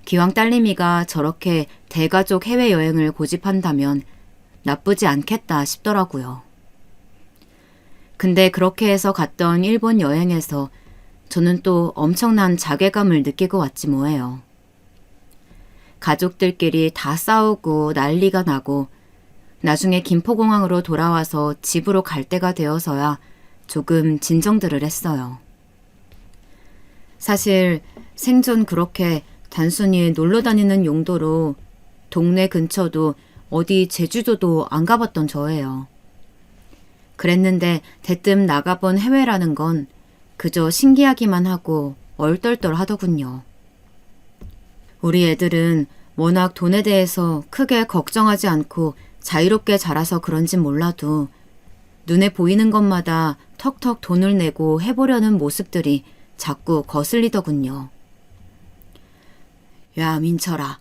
기왕 딸내미가 저렇게 대가족 해외여행을 고집한다면 나쁘지 않겠다 싶더라고요. 근데 그렇게 해서 갔던 일본 여행에서 저는 또 엄청난 자괴감을 느끼고 왔지 뭐예요. 가족들끼리 다 싸우고 난리가 나고 나중에 김포공항으로 돌아와서 집으로 갈 때가 되어서야 조금 진정들을 했어요. 사실 생전 그렇게 단순히 놀러 다니는 용도로 동네 근처도 어디 제주도도 안 가봤던 저예요. 그랬는데 대뜸 나가본 해외라는 건 그저 신기하기만 하고 얼떨떨 하더군요. 우리 애들은 워낙 돈에 대해서 크게 걱정하지 않고 자유롭게 자라서 그런진 몰라도 눈에 보이는 것마다 턱턱 돈을 내고 해보려는 모습들이 자꾸 거슬리더군요. 야, 민철아.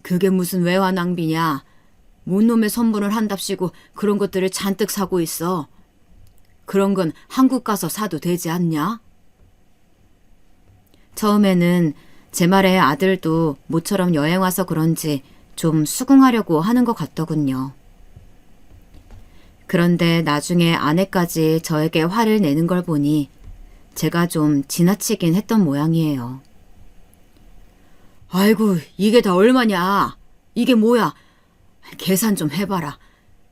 그게 무슨 외화 낭비냐. 뭔 놈의 선물을 한답시고 그런 것들을 잔뜩 사고 있어. 그런 건 한국 가서 사도 되지 않냐? 처음에는 제 말에 아들도 모처럼 여행 와서 그런지 좀 수긍하려고 하는 것 같더군요. 그런데 나중에 아내까지 저에게 화를 내는 걸 보니 제가 좀 지나치긴 했던 모양이에요. 아이고, 이게 다 얼마냐? 이게 뭐야? 계산 좀 해봐라.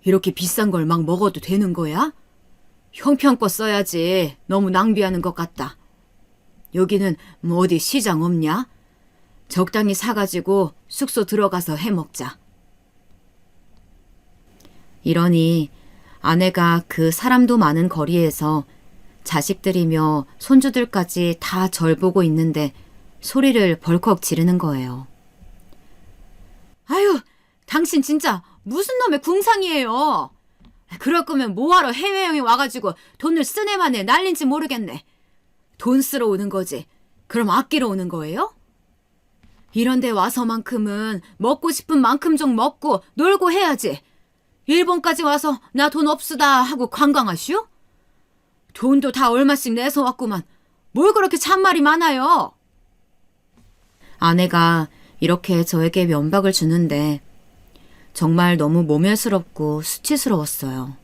이렇게 비싼 걸 막 먹어도 되는 거야? 형편껏 써야지. 너무 낭비하는 것 같다. 여기는 뭐 어디 시장 없냐? 적당히 사가지고 숙소 들어가서 해먹자. 이러니 아내가 그 사람도 많은 거리에서 자식들이며 손주들까지 다 절 보고 있는데 소리를 벌컥 지르는 거예요. 아유, 당신 진짜 무슨 놈의 궁상이에요. 그럴 거면 뭐하러 해외여행 와가지고 돈을 쓰네마네 날린지 모르겠네. 돈 쓰러 오는 거지. 그럼 아끼러 오는 거예요? 이런 데 와서만큼은 먹고 싶은 만큼 좀 먹고 놀고 해야지. 일본까지 와서 나 돈 없으다 하고 관광하시오? 돈도 다 얼마씩 내서 왔구만. 뭘 그렇게 잔말이 많아요? 아내가 이렇게 저에게 면박을 주는데 정말 너무 모멸스럽고 수치스러웠어요.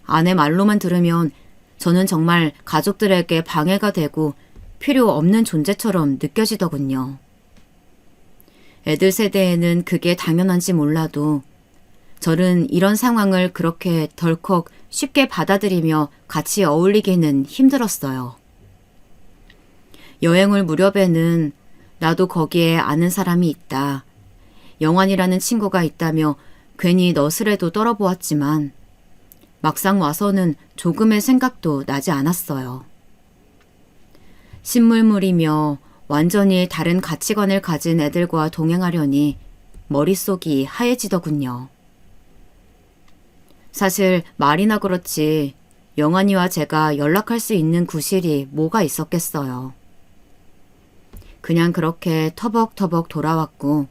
아내 말로만 들으면 저는 정말 가족들에게 방해가 되고 필요 없는 존재처럼 느껴지더군요. 애들 세대에는 그게 당연한지 몰라도 저는 이런 상황을 그렇게 덜컥 쉽게 받아들이며 같이 어울리기는 힘들었어요. 여행을 무렵에는 나도 거기에 아는 사람이 있다. 영환이라는 친구가 있다며 괜히 너스레도 떨어보았지만 막상 와서는 조금의 생각도 나지 않았어요. 신물물이며 완전히 다른 가치관을 가진 애들과 동행하려니 머릿속이 하얘지더군요. 사실 말이나 그렇지 영환이와 제가 연락할 수 있는 구실이 뭐가 있었겠어요. 그냥 그렇게 터벅터벅 돌아왔고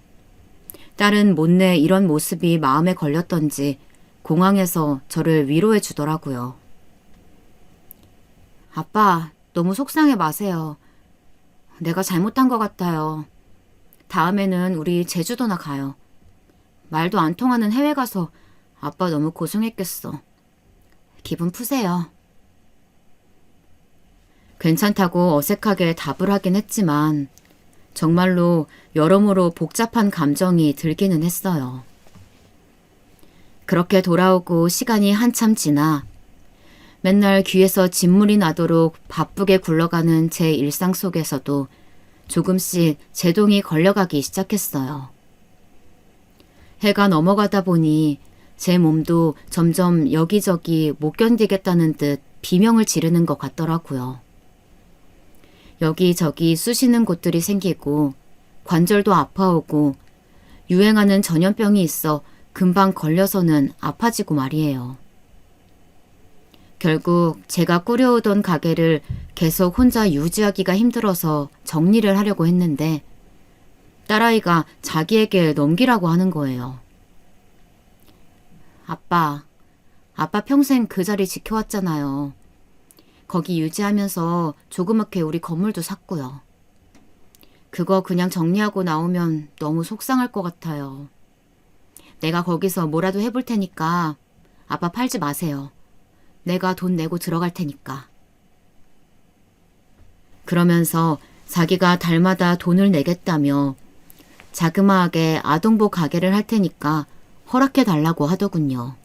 딸은 못내 이런 모습이 마음에 걸렸던지 공항에서 저를 위로해 주더라고요. 아빠, 너무 속상해 마세요. 내가 잘못한 것 같아요. 다음에는 우리 제주도나 가요. 말도 안 통하는 해외 가서 아빠 너무 고생했겠어. 기분 푸세요. 괜찮다고 어색하게 답을 하긴 했지만 정말로 여러모로 복잡한 감정이 들기는 했어요. 그렇게 돌아오고 시간이 한참 지나 맨날 귀에서 진물이 나도록 바쁘게 굴러가는 제 일상 속에서도 조금씩 제동이 걸려가기 시작했어요. 해가 넘어가다 보니 제 몸도 점점 여기저기 못 견디겠다는 듯 비명을 지르는 것 같더라고요. 여기저기 쑤시는 곳들이 생기고 관절도 아파오고 유행하는 전염병이 있어 금방 걸려서는 아파지고 말이에요. 결국 제가 꾸려오던 가게를 계속 혼자 유지하기가 힘들어서 정리를 하려고 했는데 딸아이가 자기에게 넘기라고 하는 거예요. 아빠 평생 그 자리 지켜왔잖아요. 거기 유지하면서 조그맣게 우리 건물도 샀고요. 그거 그냥 정리하고 나오면 너무 속상할 것 같아요. 내가 거기서 뭐라도 해볼 테니까 아빠 팔지 마세요. 내가 돈 내고 들어갈 테니까. 그러면서 자기가 달마다 돈을 내겠다며 자그마하게 아동보 가게를 할 테니까 허락해 달라고 하더군요.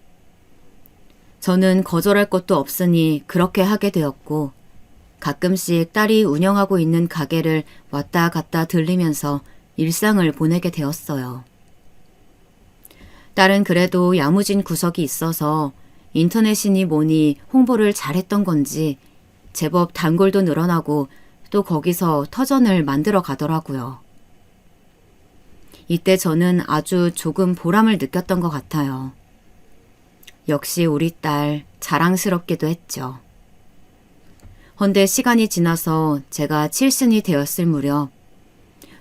저는 거절할 것도 없으니 그렇게 하게 되었고 가끔씩 딸이 운영하고 있는 가게를 왔다 갔다 들리면서 일상을 보내게 되었어요. 딸은 그래도 야무진 구석이 있어서 인터넷이니 뭐니 홍보를 잘했던 건지 제법 단골도 늘어나고 또 거기서 터전을 만들어 가더라고요. 이때 저는 아주 조금 보람을 느꼈던 것 같아요. 역시 우리 딸 자랑스럽기도 했죠. 헌데 시간이 지나서 제가 칠순이 되었을 무렵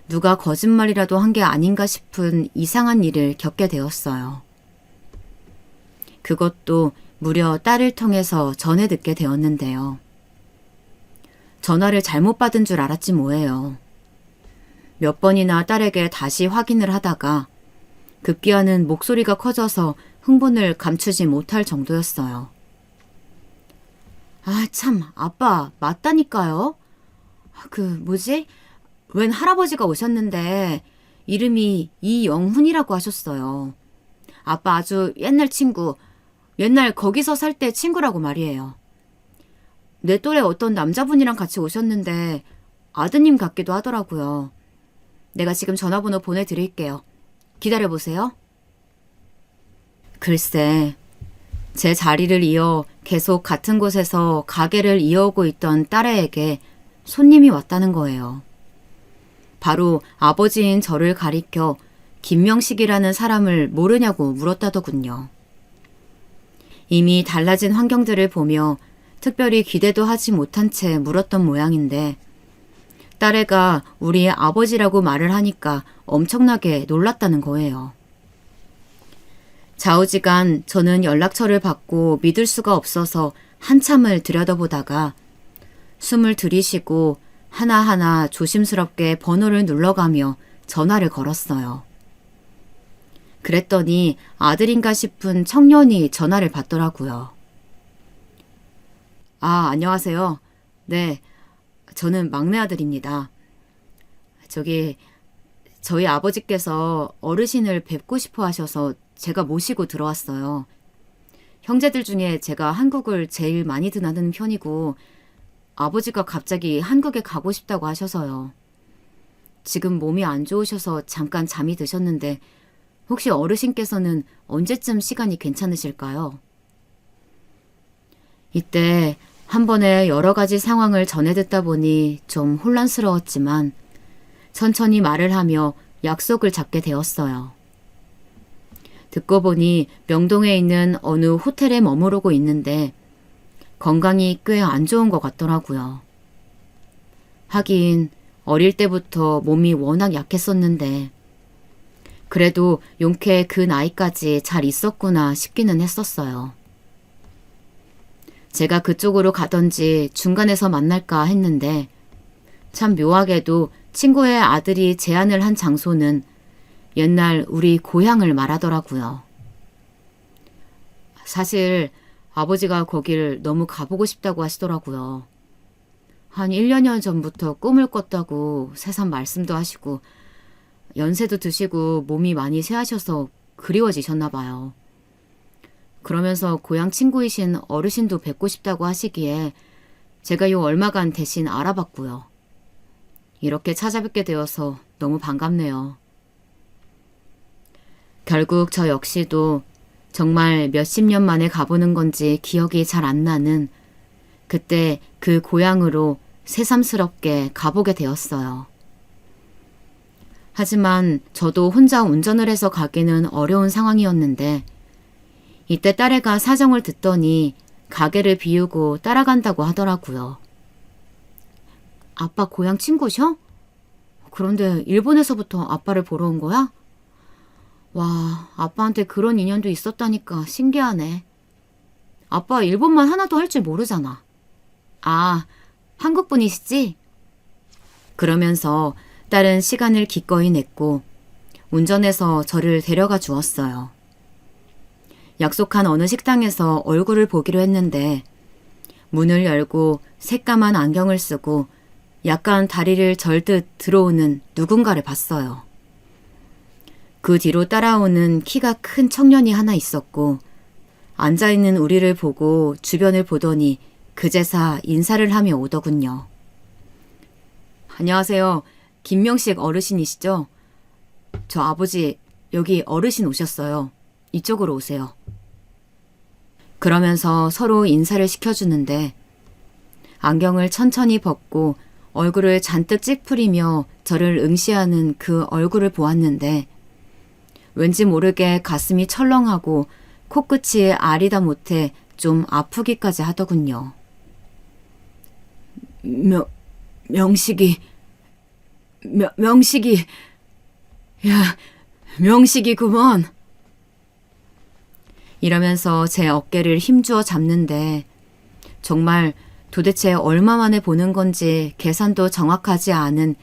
누가 거짓말이라도 한 게 아닌가 싶은 이상한 일을 겪게 되었어요. 그것도 무려 딸을 통해서 전해 듣게 되었는데요. 전화를 잘못 받은 줄 알았지 뭐예요. 몇 번이나 딸에게 다시 확인을 하다가 급기야는 목소리가 커져서 흥분을 감추지 못할 정도였어요. 아, 참, 아빠, 맞다니까요. 웬 할아버지가 오셨는데 이름이 이영훈이라고 하셨어요. 아빠 아주 옛날 친구, 옛날 거기서 살 때 친구라고 말이에요. 내 또래 어떤 남자분이랑 같이 오셨는데 아드님 같기도 하더라고요. 내가 지금 전화번호 보내드릴게요. 기다려보세요. 글쎄, 제 자리를 이어 계속 같은 곳에서 가게를 이어오고 있던 딸애에게 손님이 왔다는 거예요. 바로 아버지인 저를 가리켜 김명식이라는 사람을 모르냐고 물었다더군요. 이미 달라진 환경들을 보며 특별히 기대도 하지 못한 채 물었던 모양인데 딸애가 우리 아버지라고 말을 하니까 엄청나게 놀랐다는 거예요. 좌우지간 저는 연락처를 받고 믿을 수가 없어서 한참을 들여다보다가 숨을 들이쉬고 하나하나 조심스럽게 번호를 눌러가며 전화를 걸었어요. 그랬더니 아들인가 싶은 청년이 전화를 받더라고요. 아, 안녕하세요. 네, 저는 막내 아들입니다. 저희 아버지께서 어르신을 뵙고 싶어 하셔서 제가 모시고 들어왔어요. 형제들 중에 제가 한국을 제일 많이 드나드는 편이고 아버지가 갑자기 한국에 가고 싶다고 하셔서요. 지금 몸이 안 좋으셔서 잠깐 잠이 드셨는데 혹시 어르신께서는 언제쯤 시간이 괜찮으실까요? 이때 한 번에 여러 가지 상황을 전해 듣다 보니 좀 혼란스러웠지만 천천히 말을 하며 약속을 잡게 되었어요. 듣고 보니 명동에 있는 어느 호텔에 머무르고 있는데 건강이 꽤 안 좋은 것 같더라고요. 하긴 어릴 때부터 몸이 워낙 약했었는데 그래도 용케 그 나이까지 잘 있었구나 싶기는 했었어요. 제가 그쪽으로 가던지 중간에서 만날까 했는데 참 묘하게도 친구의 아들이 제안을 한 장소는 옛날 우리 고향을 말하더라고요. 사실 아버지가 거길 너무 가보고 싶다고 하시더라고요. 한 1년여 전부터 꿈을 꿨다고 새삼 말씀도 하시고 연세도 드시고 몸이 많이 쇠하셔서 그리워지셨나 봐요. 그러면서 고향 친구이신 어르신도 뵙고 싶다고 하시기에 제가 요 얼마간 대신 알아봤고요. 이렇게 찾아뵙게 되어서 너무 반갑네요. 결국 저 역시도 정말 몇십 년 만에 가보는 건지 기억이 잘 안 나는 그때 그 고향으로 새삼스럽게 가보게 되었어요. 하지만 저도 혼자 운전을 해서 가기는 어려운 상황이었는데 이때 딸애가 사정을 듣더니 가게를 비우고 따라간다고 하더라고요. 아빠 고향 친구셔? 그런데 일본에서부터 아빠를 보러 온 거야? 와, 아빠한테 그런 인연도 있었다니까 신기하네. 아빠 일본말 하나도 할 줄 모르잖아. 아, 한국 분이시지? 그러면서 딸은 시간을 기꺼이 냈고 운전해서 저를 데려가 주었어요. 약속한 어느 식당에서 얼굴을 보기로 했는데 문을 열고 새까만 안경을 쓰고 약간 다리를 절듯 들어오는 누군가를 봤어요. 그 뒤로 따라오는 키가 큰 청년이 하나 있었고 앉아있는 우리를 보고 주변을 보더니 그제사 인사를 하며 오더군요. 안녕하세요. 김명식 어르신이시죠? 저 아버지 여기 어르신 오셨어요. 이쪽으로 오세요. 그러면서 서로 인사를 시켜주는데 안경을 천천히 벗고 얼굴을 잔뜩 찌푸리며 저를 응시하는 그 얼굴을 보았는데 왠지 모르게 가슴이 철렁하고 코끝이 아리다 못해 좀 아프기까지 하더군요. 명식이, 야, 명식이구먼. 이러면서 제 어깨를 힘주어 잡는데 정말 도대체 얼마 만에 보는 건지 계산도 정확하지 않은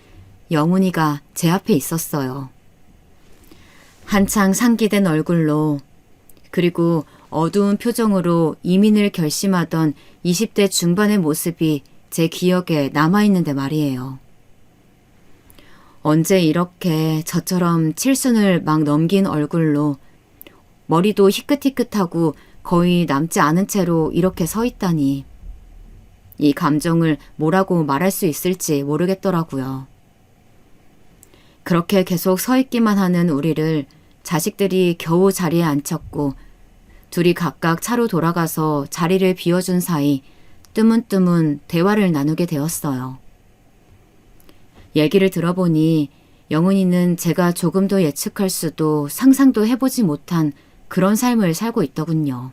영훈이가 제 앞에 있었어요. 한창 상기된 얼굴로 그리고 어두운 표정으로 이민을 결심하던 20대 중반의 모습이 제 기억에 남아있는데 말이에요. 언제 이렇게 저처럼 칠순을 막 넘긴 얼굴로 머리도 희끗희끗하고 거의 남지 않은 채로 이렇게 서 있다니. 이 감정을 뭐라고 말할 수 있을지 모르겠더라고요. 그렇게 계속 서 있기만 하는 우리를 자식들이 겨우 자리에 앉혔고 둘이 각각 차로 돌아가서 자리를 비워준 사이 뜨문뜨문 대화를 나누게 되었어요. 얘기를 들어보니 영은이는 제가 조금도 예측할 수도 상상도 해보지 못한 그런 삶을 살고 있더군요.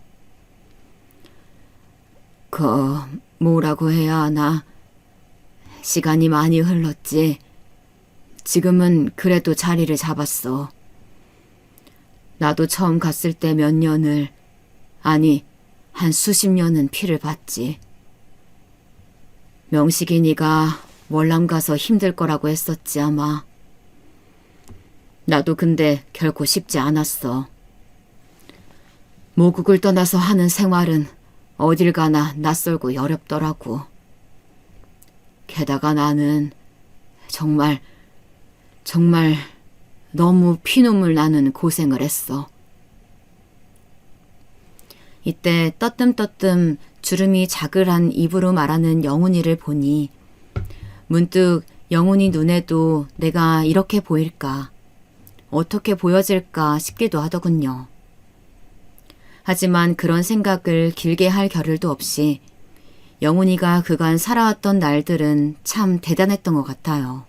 뭐라고 해야 하나. 시간이 많이 흘렀지. 지금은 그래도 자리를 잡았어. 나도 처음 갔을 때 몇 년을, 아니 한 수십 년은 피를 봤지. 명식이 네가 월남 가서 힘들 거라고 했었지 아마. 나도 근데 결코 쉽지 않았어. 모국을 떠나서 하는 생활은 어딜 가나 낯설고 어렵더라고. 게다가 나는 정말 너무 피눈물 나는 고생을 했어. 이때 떠뜸떠뜸 주름이 자글한 입으로 말하는 영훈이를 보니 문득 영훈이 눈에도 내가 이렇게 보일까, 어떻게 보여질까 싶기도 하더군요. 하지만 그런 생각을 길게 할 겨를도 없이 영훈이가 그간 살아왔던 날들은 참 대단했던 것 같아요.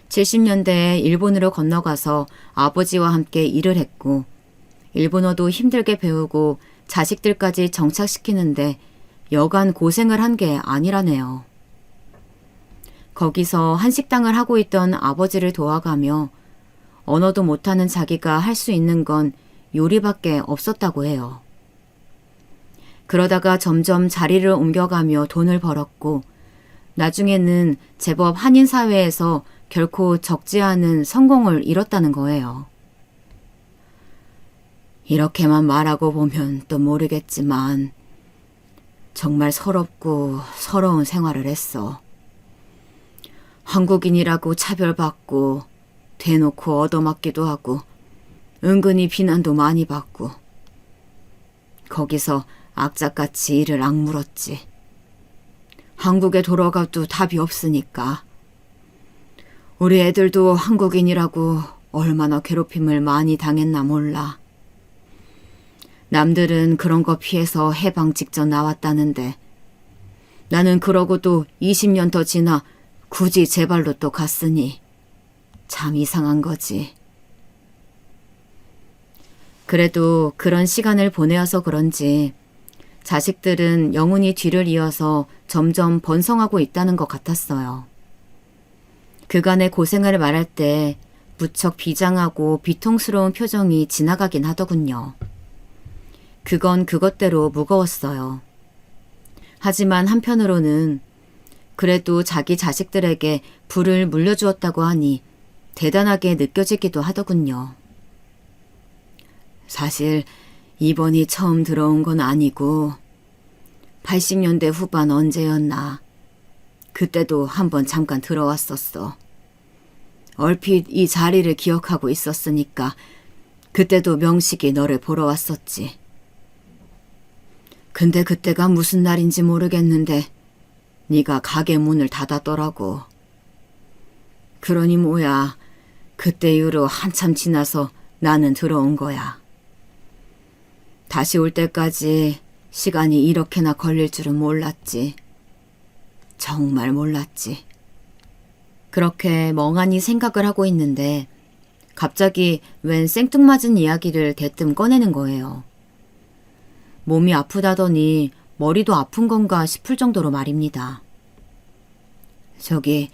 70년대에 일본으로 건너가서 아버지와 함께 일을 했고 일본어도 힘들게 배우고 자식들까지 정착시키는데 여간 고생을 한 게 아니라네요. 거기서 한식당을 하고 있던 아버지를 도와가며 언어도 못하는 자기가 할 수 있는 건 요리밖에 없었다고 해요. 그러다가 점점 자리를 옮겨가며 돈을 벌었고 나중에는 제법 한인 사회에서 결코 적지 않은 성공을 이뤘다는 거예요. 이렇게만 말하고 보면 또 모르겠지만 정말 서럽고 서러운 생활을 했어. 한국인이라고 차별받고 대놓고 얻어맞기도 하고 은근히 비난도 많이 받고 거기서 악착같이 이를 악물었지. 한국에 돌아가도 답이 없으니까. 우리 애들도 한국인이라고 얼마나 괴롭힘을 많이 당했나 몰라. 남들은 그런 거 피해서 해방 직전 나왔다는데 나는 그러고도 20년 더 지나 굳이 제 발로 또 갔으니 참 이상한 거지. 그래도 그런 시간을 보내어서 그런지 자식들은 영훈이 뒤를 이어서 점점 번성하고 있다는 것 같았어요. 그간의 고생을 말할 때 무척 비장하고 비통스러운 표정이 지나가긴 하더군요. 그건 그것대로 무거웠어요. 하지만 한편으로는 그래도 자기 자식들에게 불을 물려주었다고 하니 대단하게 느껴지기도 하더군요. 사실 이번이 처음 들어온 건 아니고 80년대 후반 언제였나. 그때도 한번 잠깐 들어왔었어. 얼핏 이 자리를 기억하고 있었으니까 그때도 명식이 너를 보러 왔었지. 근데 그때가 무슨 날인지 모르겠는데 네가 가게 문을 닫았더라고. 그러니 뭐야, 그때 이후로 한참 지나서 나는 들어온 거야. 다시 올 때까지 시간이 이렇게나 걸릴 줄은 몰랐지. 정말 몰랐지. 그렇게 멍하니 생각을 하고 있는데 갑자기 웬 생뚱맞은 이야기를 대뜸 꺼내는 거예요. 몸이 아프다더니 머리도 아픈 건가 싶을 정도로 말입니다. 저기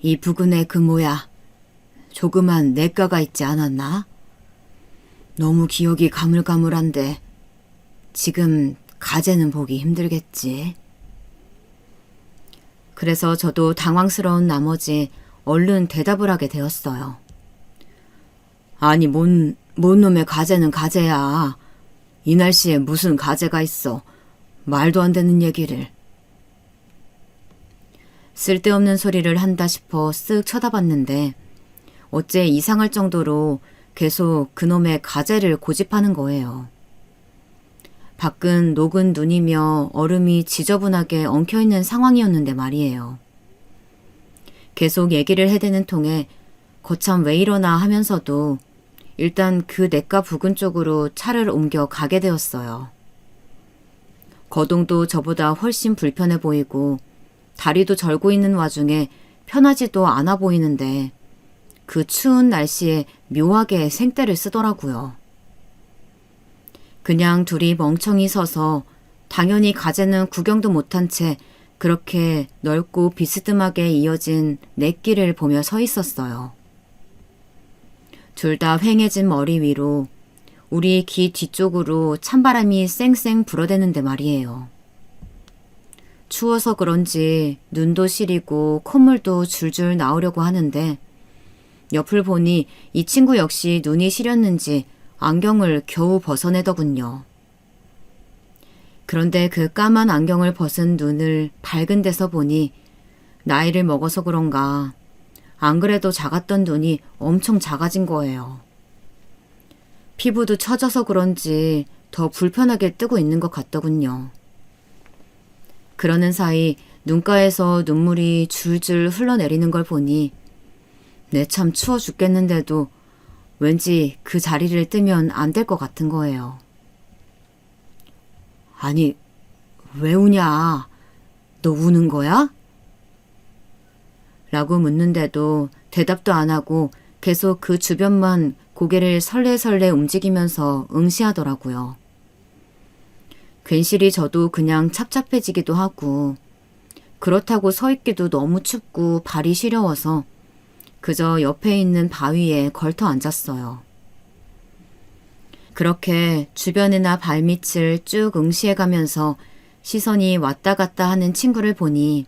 이 부근에 그 뭐야, 조그만 냇가가 있지 않았나? 너무 기억이 가물가물한데 지금 가재는 보기 힘들겠지. 그래서 저도 당황스러운 나머지 얼른 대답을 하게 되었어요. 아니 뭔 놈의 가재는 가재야. 이 날씨에 무슨 가재가 있어. 말도 안 되는 얘기를. 쓸데없는 소리를 한다 싶어 쓱 쳐다봤는데 어째 이상할 정도로 계속 그놈의 가재를 고집하는 거예요. 밖은 녹은 눈이며 얼음이 지저분하게 엉켜있는 상황이었는데 말이에요. 계속 얘기를 해대는 통에 거참 왜 이러나 하면서도 일단 그 냇가 부근 쪽으로 차를 옮겨 가게 되었어요. 거동도 저보다 훨씬 불편해 보이고 다리도 절고 있는 와중에 편하지도 않아 보이는데 그 추운 날씨에 묘하게 생떼를 쓰더라고요. 그냥 둘이 멍청이 서서 당연히 가재는 구경도 못한 채 그렇게 넓고 비스듬하게 이어진 냇길을 보며 서 있었어요. 둘 다 휑해진 머리 위로 우리 귀 뒤쪽으로 찬바람이 쌩쌩 불어대는데 말이에요. 추워서 그런지 눈도 시리고 콧물도 줄줄 나오려고 하는데 옆을 보니 이 친구 역시 눈이 시렸는지 안경을 겨우 벗어내더군요. 그런데 그 까만 안경을 벗은 눈을 밝은 데서 보니 나이를 먹어서 그런가 안 그래도 작았던 눈이 엄청 작아진 거예요. 피부도 처져서 그런지 더 불편하게 뜨고 있는 것 같더군요. 그러는 사이 눈가에서 눈물이 줄줄 흘러내리는 걸 보니 내 참 추워 죽겠는데도 왠지 그 자리를 뜨면 안 될 것 같은 거예요. 아니, 왜 우냐? 너 우는 거야? 라고 묻는데도 대답도 안 하고 계속 그 주변만 고개를 설레설레 움직이면서 응시하더라고요. 괜시리 저도 그냥 착잡해지기도 하고 그렇다고 서 있기도 너무 춥고 발이 시려워서 그저 옆에 있는 바위에 걸터 앉았어요. 그렇게 주변이나 발밑을 쭉 응시해가면서 시선이 왔다 갔다 하는 친구를 보니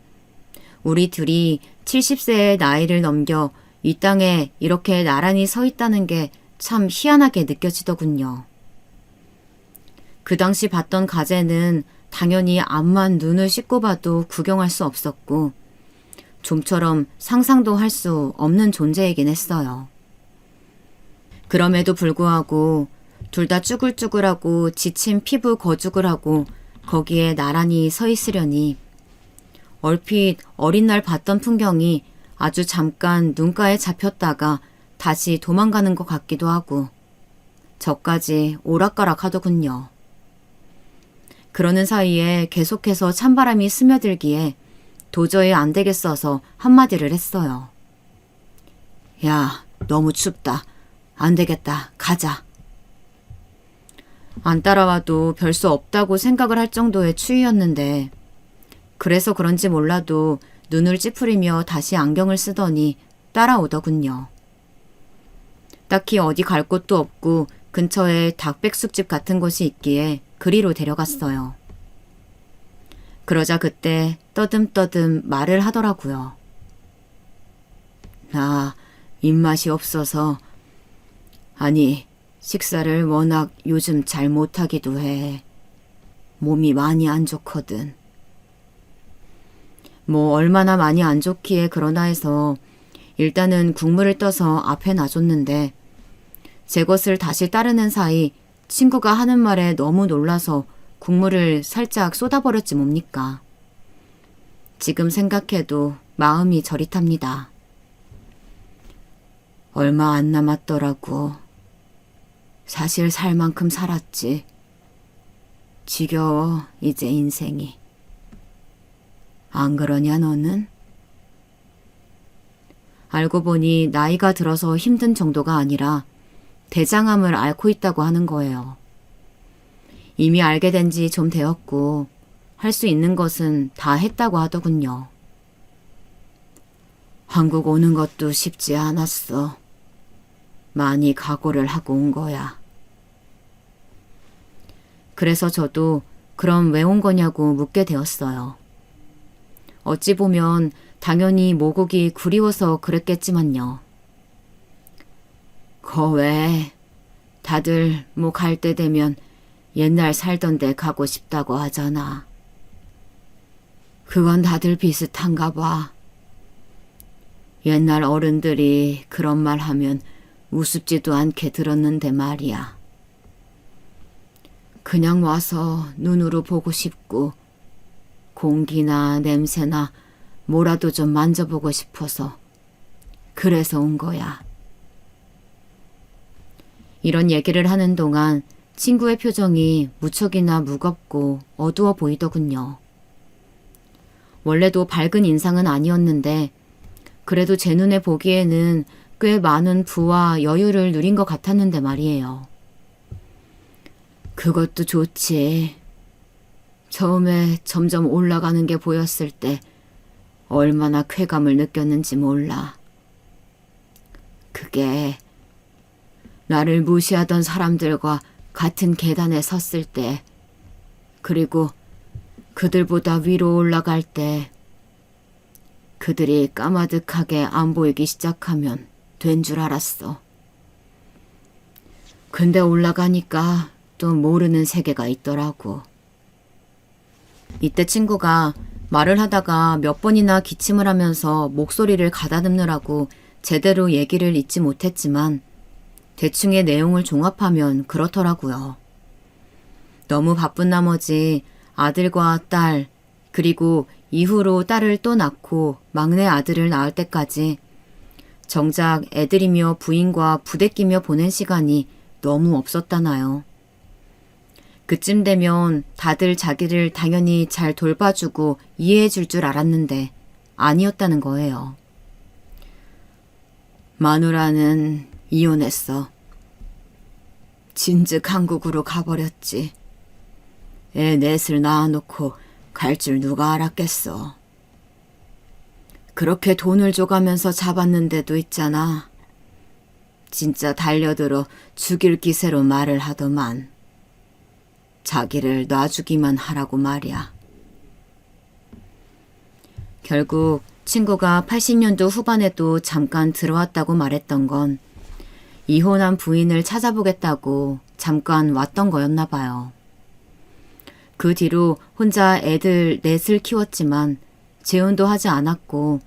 우리 둘이 70세의 나이를 넘겨 이 땅에 이렇게 나란히 서 있다는 게 참 희한하게 느껴지더군요. 그 당시 봤던 가재는 당연히 앞만 눈을 씻고 봐도 구경할 수 없었고 좀처럼 상상도 할 수 없는 존재이긴 했어요. 그럼에도 불구하고 둘 다 쭈글쭈글하고 지친 피부 거죽을 하고 거기에 나란히 서 있으려니 얼핏 어린 날 봤던 풍경이 아주 잠깐 눈가에 잡혔다가 다시 도망가는 것 같기도 하고 저까지 오락가락 하더군요. 그러는 사이에 계속해서 찬바람이 스며들기에 도저히 안 되겠어서 한마디를 했어요. 야, 너무 춥다. 안 되겠다. 가자. 안 따라와도 별 수 없다고 생각을 할 정도의 추위였는데 그래서 그런지 몰라도 눈을 찌푸리며 다시 안경을 쓰더니 따라오더군요. 딱히 어디 갈 곳도 없고 근처에 닭백숙집 같은 곳이 있기에 그리로 데려갔어요. 그러자 그때 떠듬떠듬 말을 하더라고요. 나 입맛이 없어서 아니 식사를 워낙 요즘 잘 못하기도 해. 몸이 많이 안 좋거든. 뭐 얼마나 많이 안 좋기에 그러나 해서 일단은 국물을 떠서 앞에 놔줬는데 제 것을 다시 따르는 사이 친구가 하는 말에 너무 놀라서 국물을 살짝 쏟아버렸지 뭡니까. 지금 생각해도 마음이 저릿합니다. 얼마 안 남았더라고. 사실 살 만큼 살았지. 지겨워 이제 인생이. 안 그러냐 너는? 알고 보니 나이가 들어서 힘든 정도가 아니라 대장암을 앓고 있다고 하는 거예요. 이미 알게 된 지 좀 되었고 할 수 있는 것은 다 했다고 하더군요. 한국 오는 것도 쉽지 않았어. 많이 각오를 하고 온 거야. 그래서 저도 그럼 왜 온 거냐고 묻게 되었어요. 어찌 보면 당연히 모국이 그리워서 그랬겠지만요. 왜 다들 뭐 갈 때 되면 옛날 살던 데 가고 싶다고 하잖아. 그건 다들 비슷한가 봐. 옛날 어른들이 그런 말 하면 우습지도 않게 들었는데 말이야. 그냥 와서 눈으로 보고 싶고 공기나 냄새나 뭐라도 좀 만져보고 싶어서 그래서 온 거야. 이런 얘기를 하는 동안 친구의 표정이 무척이나 무겁고 어두워 보이더군요. 원래도 밝은 인상은 아니었는데 그래도 제 눈에 보기에는 꽤 많은 부와 여유를 누린 것 같았는데 말이에요. 그것도 좋지. 처음에 점점 올라가는 게 보였을 때 얼마나 쾌감을 느꼈는지 몰라. 그게 나를 무시하던 사람들과 같은 계단에 섰을 때, 그리고 그들보다 위로 올라갈 때, 그들이 까마득하게 안 보이기 시작하면 된 줄 알았어. 근데 올라가니까 또 모르는 세계가 있더라고. 이때 친구가 말을 하다가 몇 번이나 기침을 하면서 목소리를 가다듬느라고 제대로 얘기를 잇지 못했지만 대충의 내용을 종합하면 그렇더라고요. 너무 바쁜 나머지 아들과 딸, 그리고 이후로 딸을 또 낳고 막내 아들을 낳을 때까지 정작 애들이며 부인과 부대끼며 보낸 시간이 너무 없었다나요. 그쯤 되면 다들 자기를 당연히 잘 돌봐주고 이해해 줄 줄 알았는데 아니었다는 거예요. 마누라는 이혼했어. 진즉 한국으로 가버렸지. 애 넷을 낳아놓고 갈 줄 누가 알았겠어. 그렇게 돈을 줘가면서 잡았는데도 있잖아. 진짜 달려들어 죽일 기세로 말을 하더만. 자기를 놔주기만 하라고 말이야. 결국 친구가 80년도 후반에도 잠깐 들어왔다고 말했던 건 이혼한 부인을 찾아보겠다고 잠깐 왔던 거였나 봐요. 그 뒤로 혼자 애들 넷을 키웠지만 재혼도 하지 않았고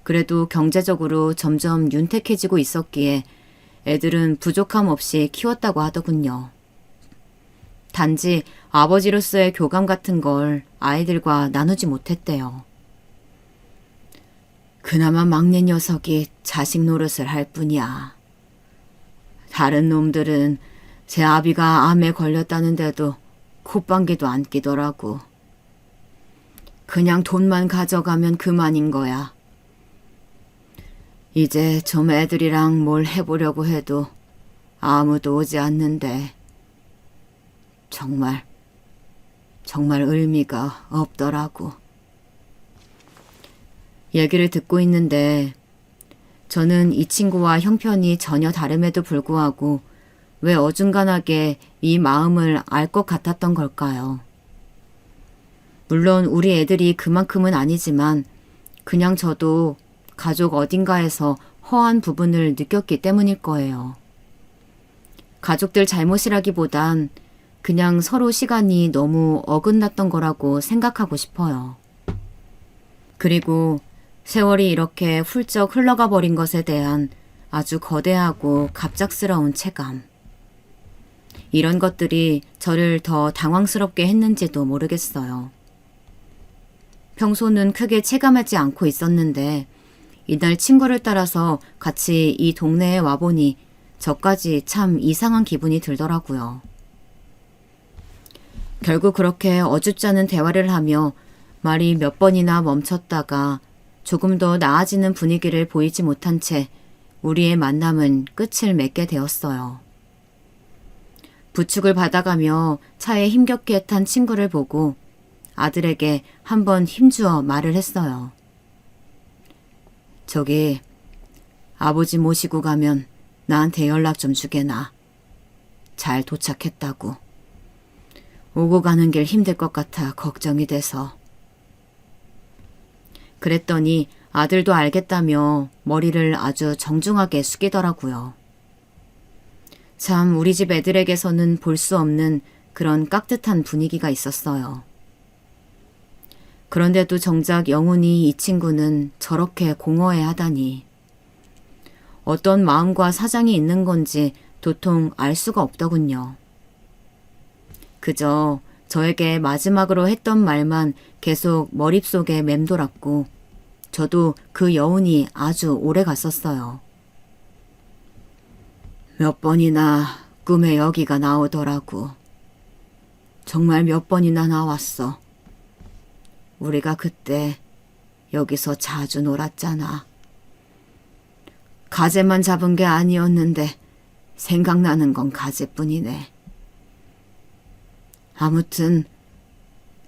그래도 경제적으로 점점 윤택해지고 있었기에 애들은 부족함 없이 키웠다고 하더군요. 단지 아버지로서의 교감 같은 걸 아이들과 나누지 못했대요. 그나마 막내 녀석이 자식 노릇을 할 뿐이야. 다른 놈들은 제 아비가 암에 걸렸다는데도 콧방귀도 안 끼더라고. 그냥 돈만 가져가면 그만인 거야. 이제 좀 애들이랑 뭘 해보려고 해도 아무도 오지 않는데 정말 의미가 없더라고. 얘기를 듣고 있는데 저는 이 친구와 형편이 전혀 다름에도 불구하고 왜 어중간하게 이 마음을 알 것 같았던 걸까요? 물론 우리 애들이 그만큼은 아니지만 그냥 저도 가족 어딘가에서 허한 부분을 느꼈기 때문일 거예요. 가족들 잘못이라기보단 그냥 서로 시간이 너무 어긋났던 거라고 생각하고 싶어요. 그리고 세월이 이렇게 훌쩍 흘러가 버린 것에 대한 아주 거대하고 갑작스러운 체감. 이런 것들이 저를 더 당황스럽게 했는지도 모르겠어요. 평소는 크게 체감하지 않고 있었는데 이날 친구를 따라서 같이 이 동네에 와보니 저까지 참 이상한 기분이 들더라고요. 결국 그렇게 어줍지 않은 대화를 하며 말이 몇 번이나 멈췄다가 조금 더 나아지는 분위기를 보이지 못한 채 우리의 만남은 끝을 맺게 되었어요. 부축을 받아가며 차에 힘겹게 탄 친구를 보고 아들에게 한번 힘주어 말을 했어요. 저기 아버지 모시고 가면 나한테 연락 좀 주게나. 잘 도착했다고. 오고 가는 길 힘들 것 같아 걱정이 돼서. 그랬더니 아들도 알겠다며 머리를 아주 정중하게 숙이더라고요. 참 우리 집 애들에게서는 볼 수 없는 그런 깍듯한 분위기가 있었어요. 그런데도 정작 영훈이 이 친구는 저렇게 공허해하다니. 어떤 마음과 사정이 있는 건지 도통 알 수가 없더군요. 그저 저에게 마지막으로 했던 말만 계속 머릿속에 맴돌았고 저도 그 여운이 아주 오래 갔었어요. 몇 번이나 꿈에 여기가 나오더라고. 정말 몇 번이나 나왔어. 우리가 그때 여기서 자주 놀았잖아. 가재만 잡은 게 아니었는데 생각나는 건 가재뿐이네. 아무튼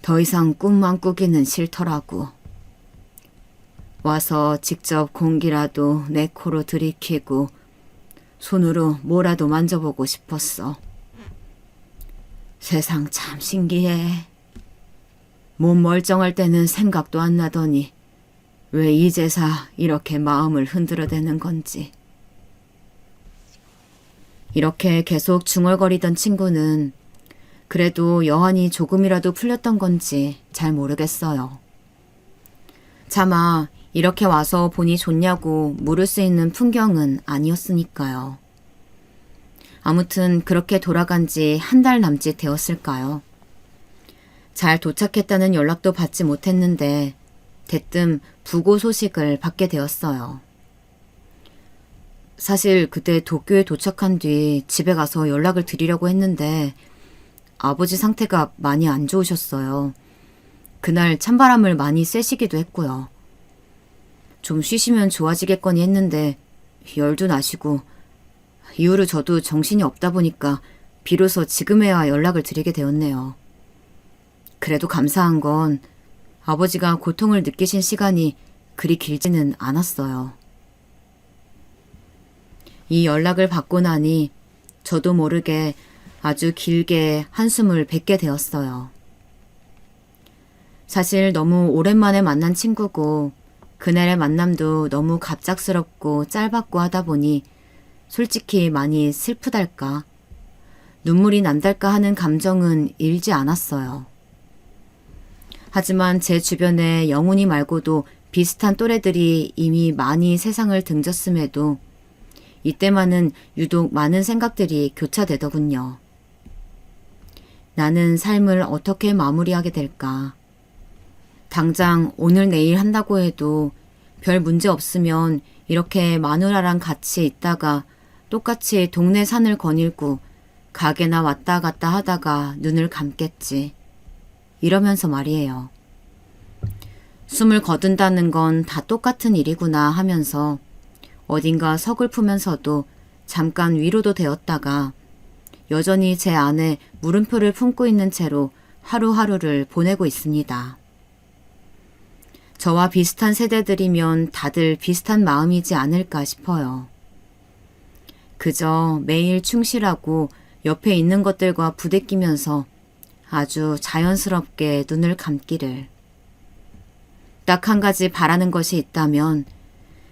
더 이상 꿈만 꾸기는 싫더라고. 와서 직접 공기라도 내 코로 들이키고 손으로 뭐라도 만져보고 싶었어. 세상 참 신기해. 몸 멀쩡할 때는 생각도 안 나더니 왜 이제사 이렇게 마음을 흔들어대는 건지. 이렇게 계속 중얼거리던 친구는 그래도 여한이 조금이라도 풀렸던 건지 잘 모르겠어요. 차마 이렇게 와서 보니 좋냐고 물을 수 있는 풍경은 아니었으니까요. 아무튼 그렇게 돌아간 지 한 달 남짓 되었을까요? 잘 도착했다는 연락도 받지 못했는데 대뜸 부고 소식을 받게 되었어요. 사실 그때 도쿄에 도착한 뒤 집에 가서 연락을 드리려고 했는데 아버지 상태가 많이 안 좋으셨어요. 그날 찬바람을 많이 쐬시기도 했고요. 좀 쉬시면 좋아지겠거니 했는데 열도 나시고 이후로 저도 정신이 없다 보니까 비로소 지금에야 연락을 드리게 되었네요. 그래도 감사한 건 아버지가 고통을 느끼신 시간이 그리 길지는 않았어요. 이 연락을 받고 나니 저도 모르게 아주 길게 한숨을 뱉게 되었어요. 사실 너무 오랜만에 만난 친구고 그날의 만남도 너무 갑작스럽고 짧았고 하다 보니 솔직히 많이 슬프달까, 눈물이 난달까 하는 감정은 일지 않았어요. 하지만 제 주변에 영훈이 말고도 비슷한 또래들이 이미 많이 세상을 등졌음에도 이때만은 유독 많은 생각들이 교차되더군요. 나는 삶을 어떻게 마무리하게 될까? 당장 오늘 내일 한다고 해도 별 문제 없으면 이렇게 마누라랑 같이 있다가 똑같이 동네 산을 거닐고 가게나 왔다 갔다 하다가 눈을 감겠지. 이러면서 말이에요. 숨을 거둔다는 건 다 똑같은 일이구나 하면서 어딘가 서글프면서도 잠깐 위로도 되었다가 여전히 제 안에 물음표를 품고 있는 채로 하루하루를 보내고 있습니다. 저와 비슷한 세대들이면 다들 비슷한 마음이지 않을까 싶어요. 그저 매일 충실하고 옆에 있는 것들과 부대끼면서 아주 자연스럽게 눈을 감기를. 딱 한 가지 바라는 것이 있다면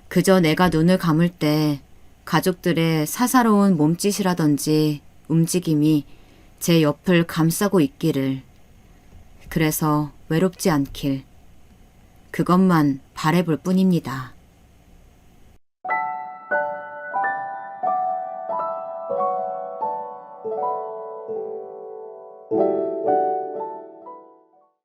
그저 내가 눈을 감을 때 가족들의 사사로운 몸짓이라든지 움직임이 제 옆을 감싸고 있기를. 그래서 외롭지 않길. 그것만 바라볼 뿐입니다.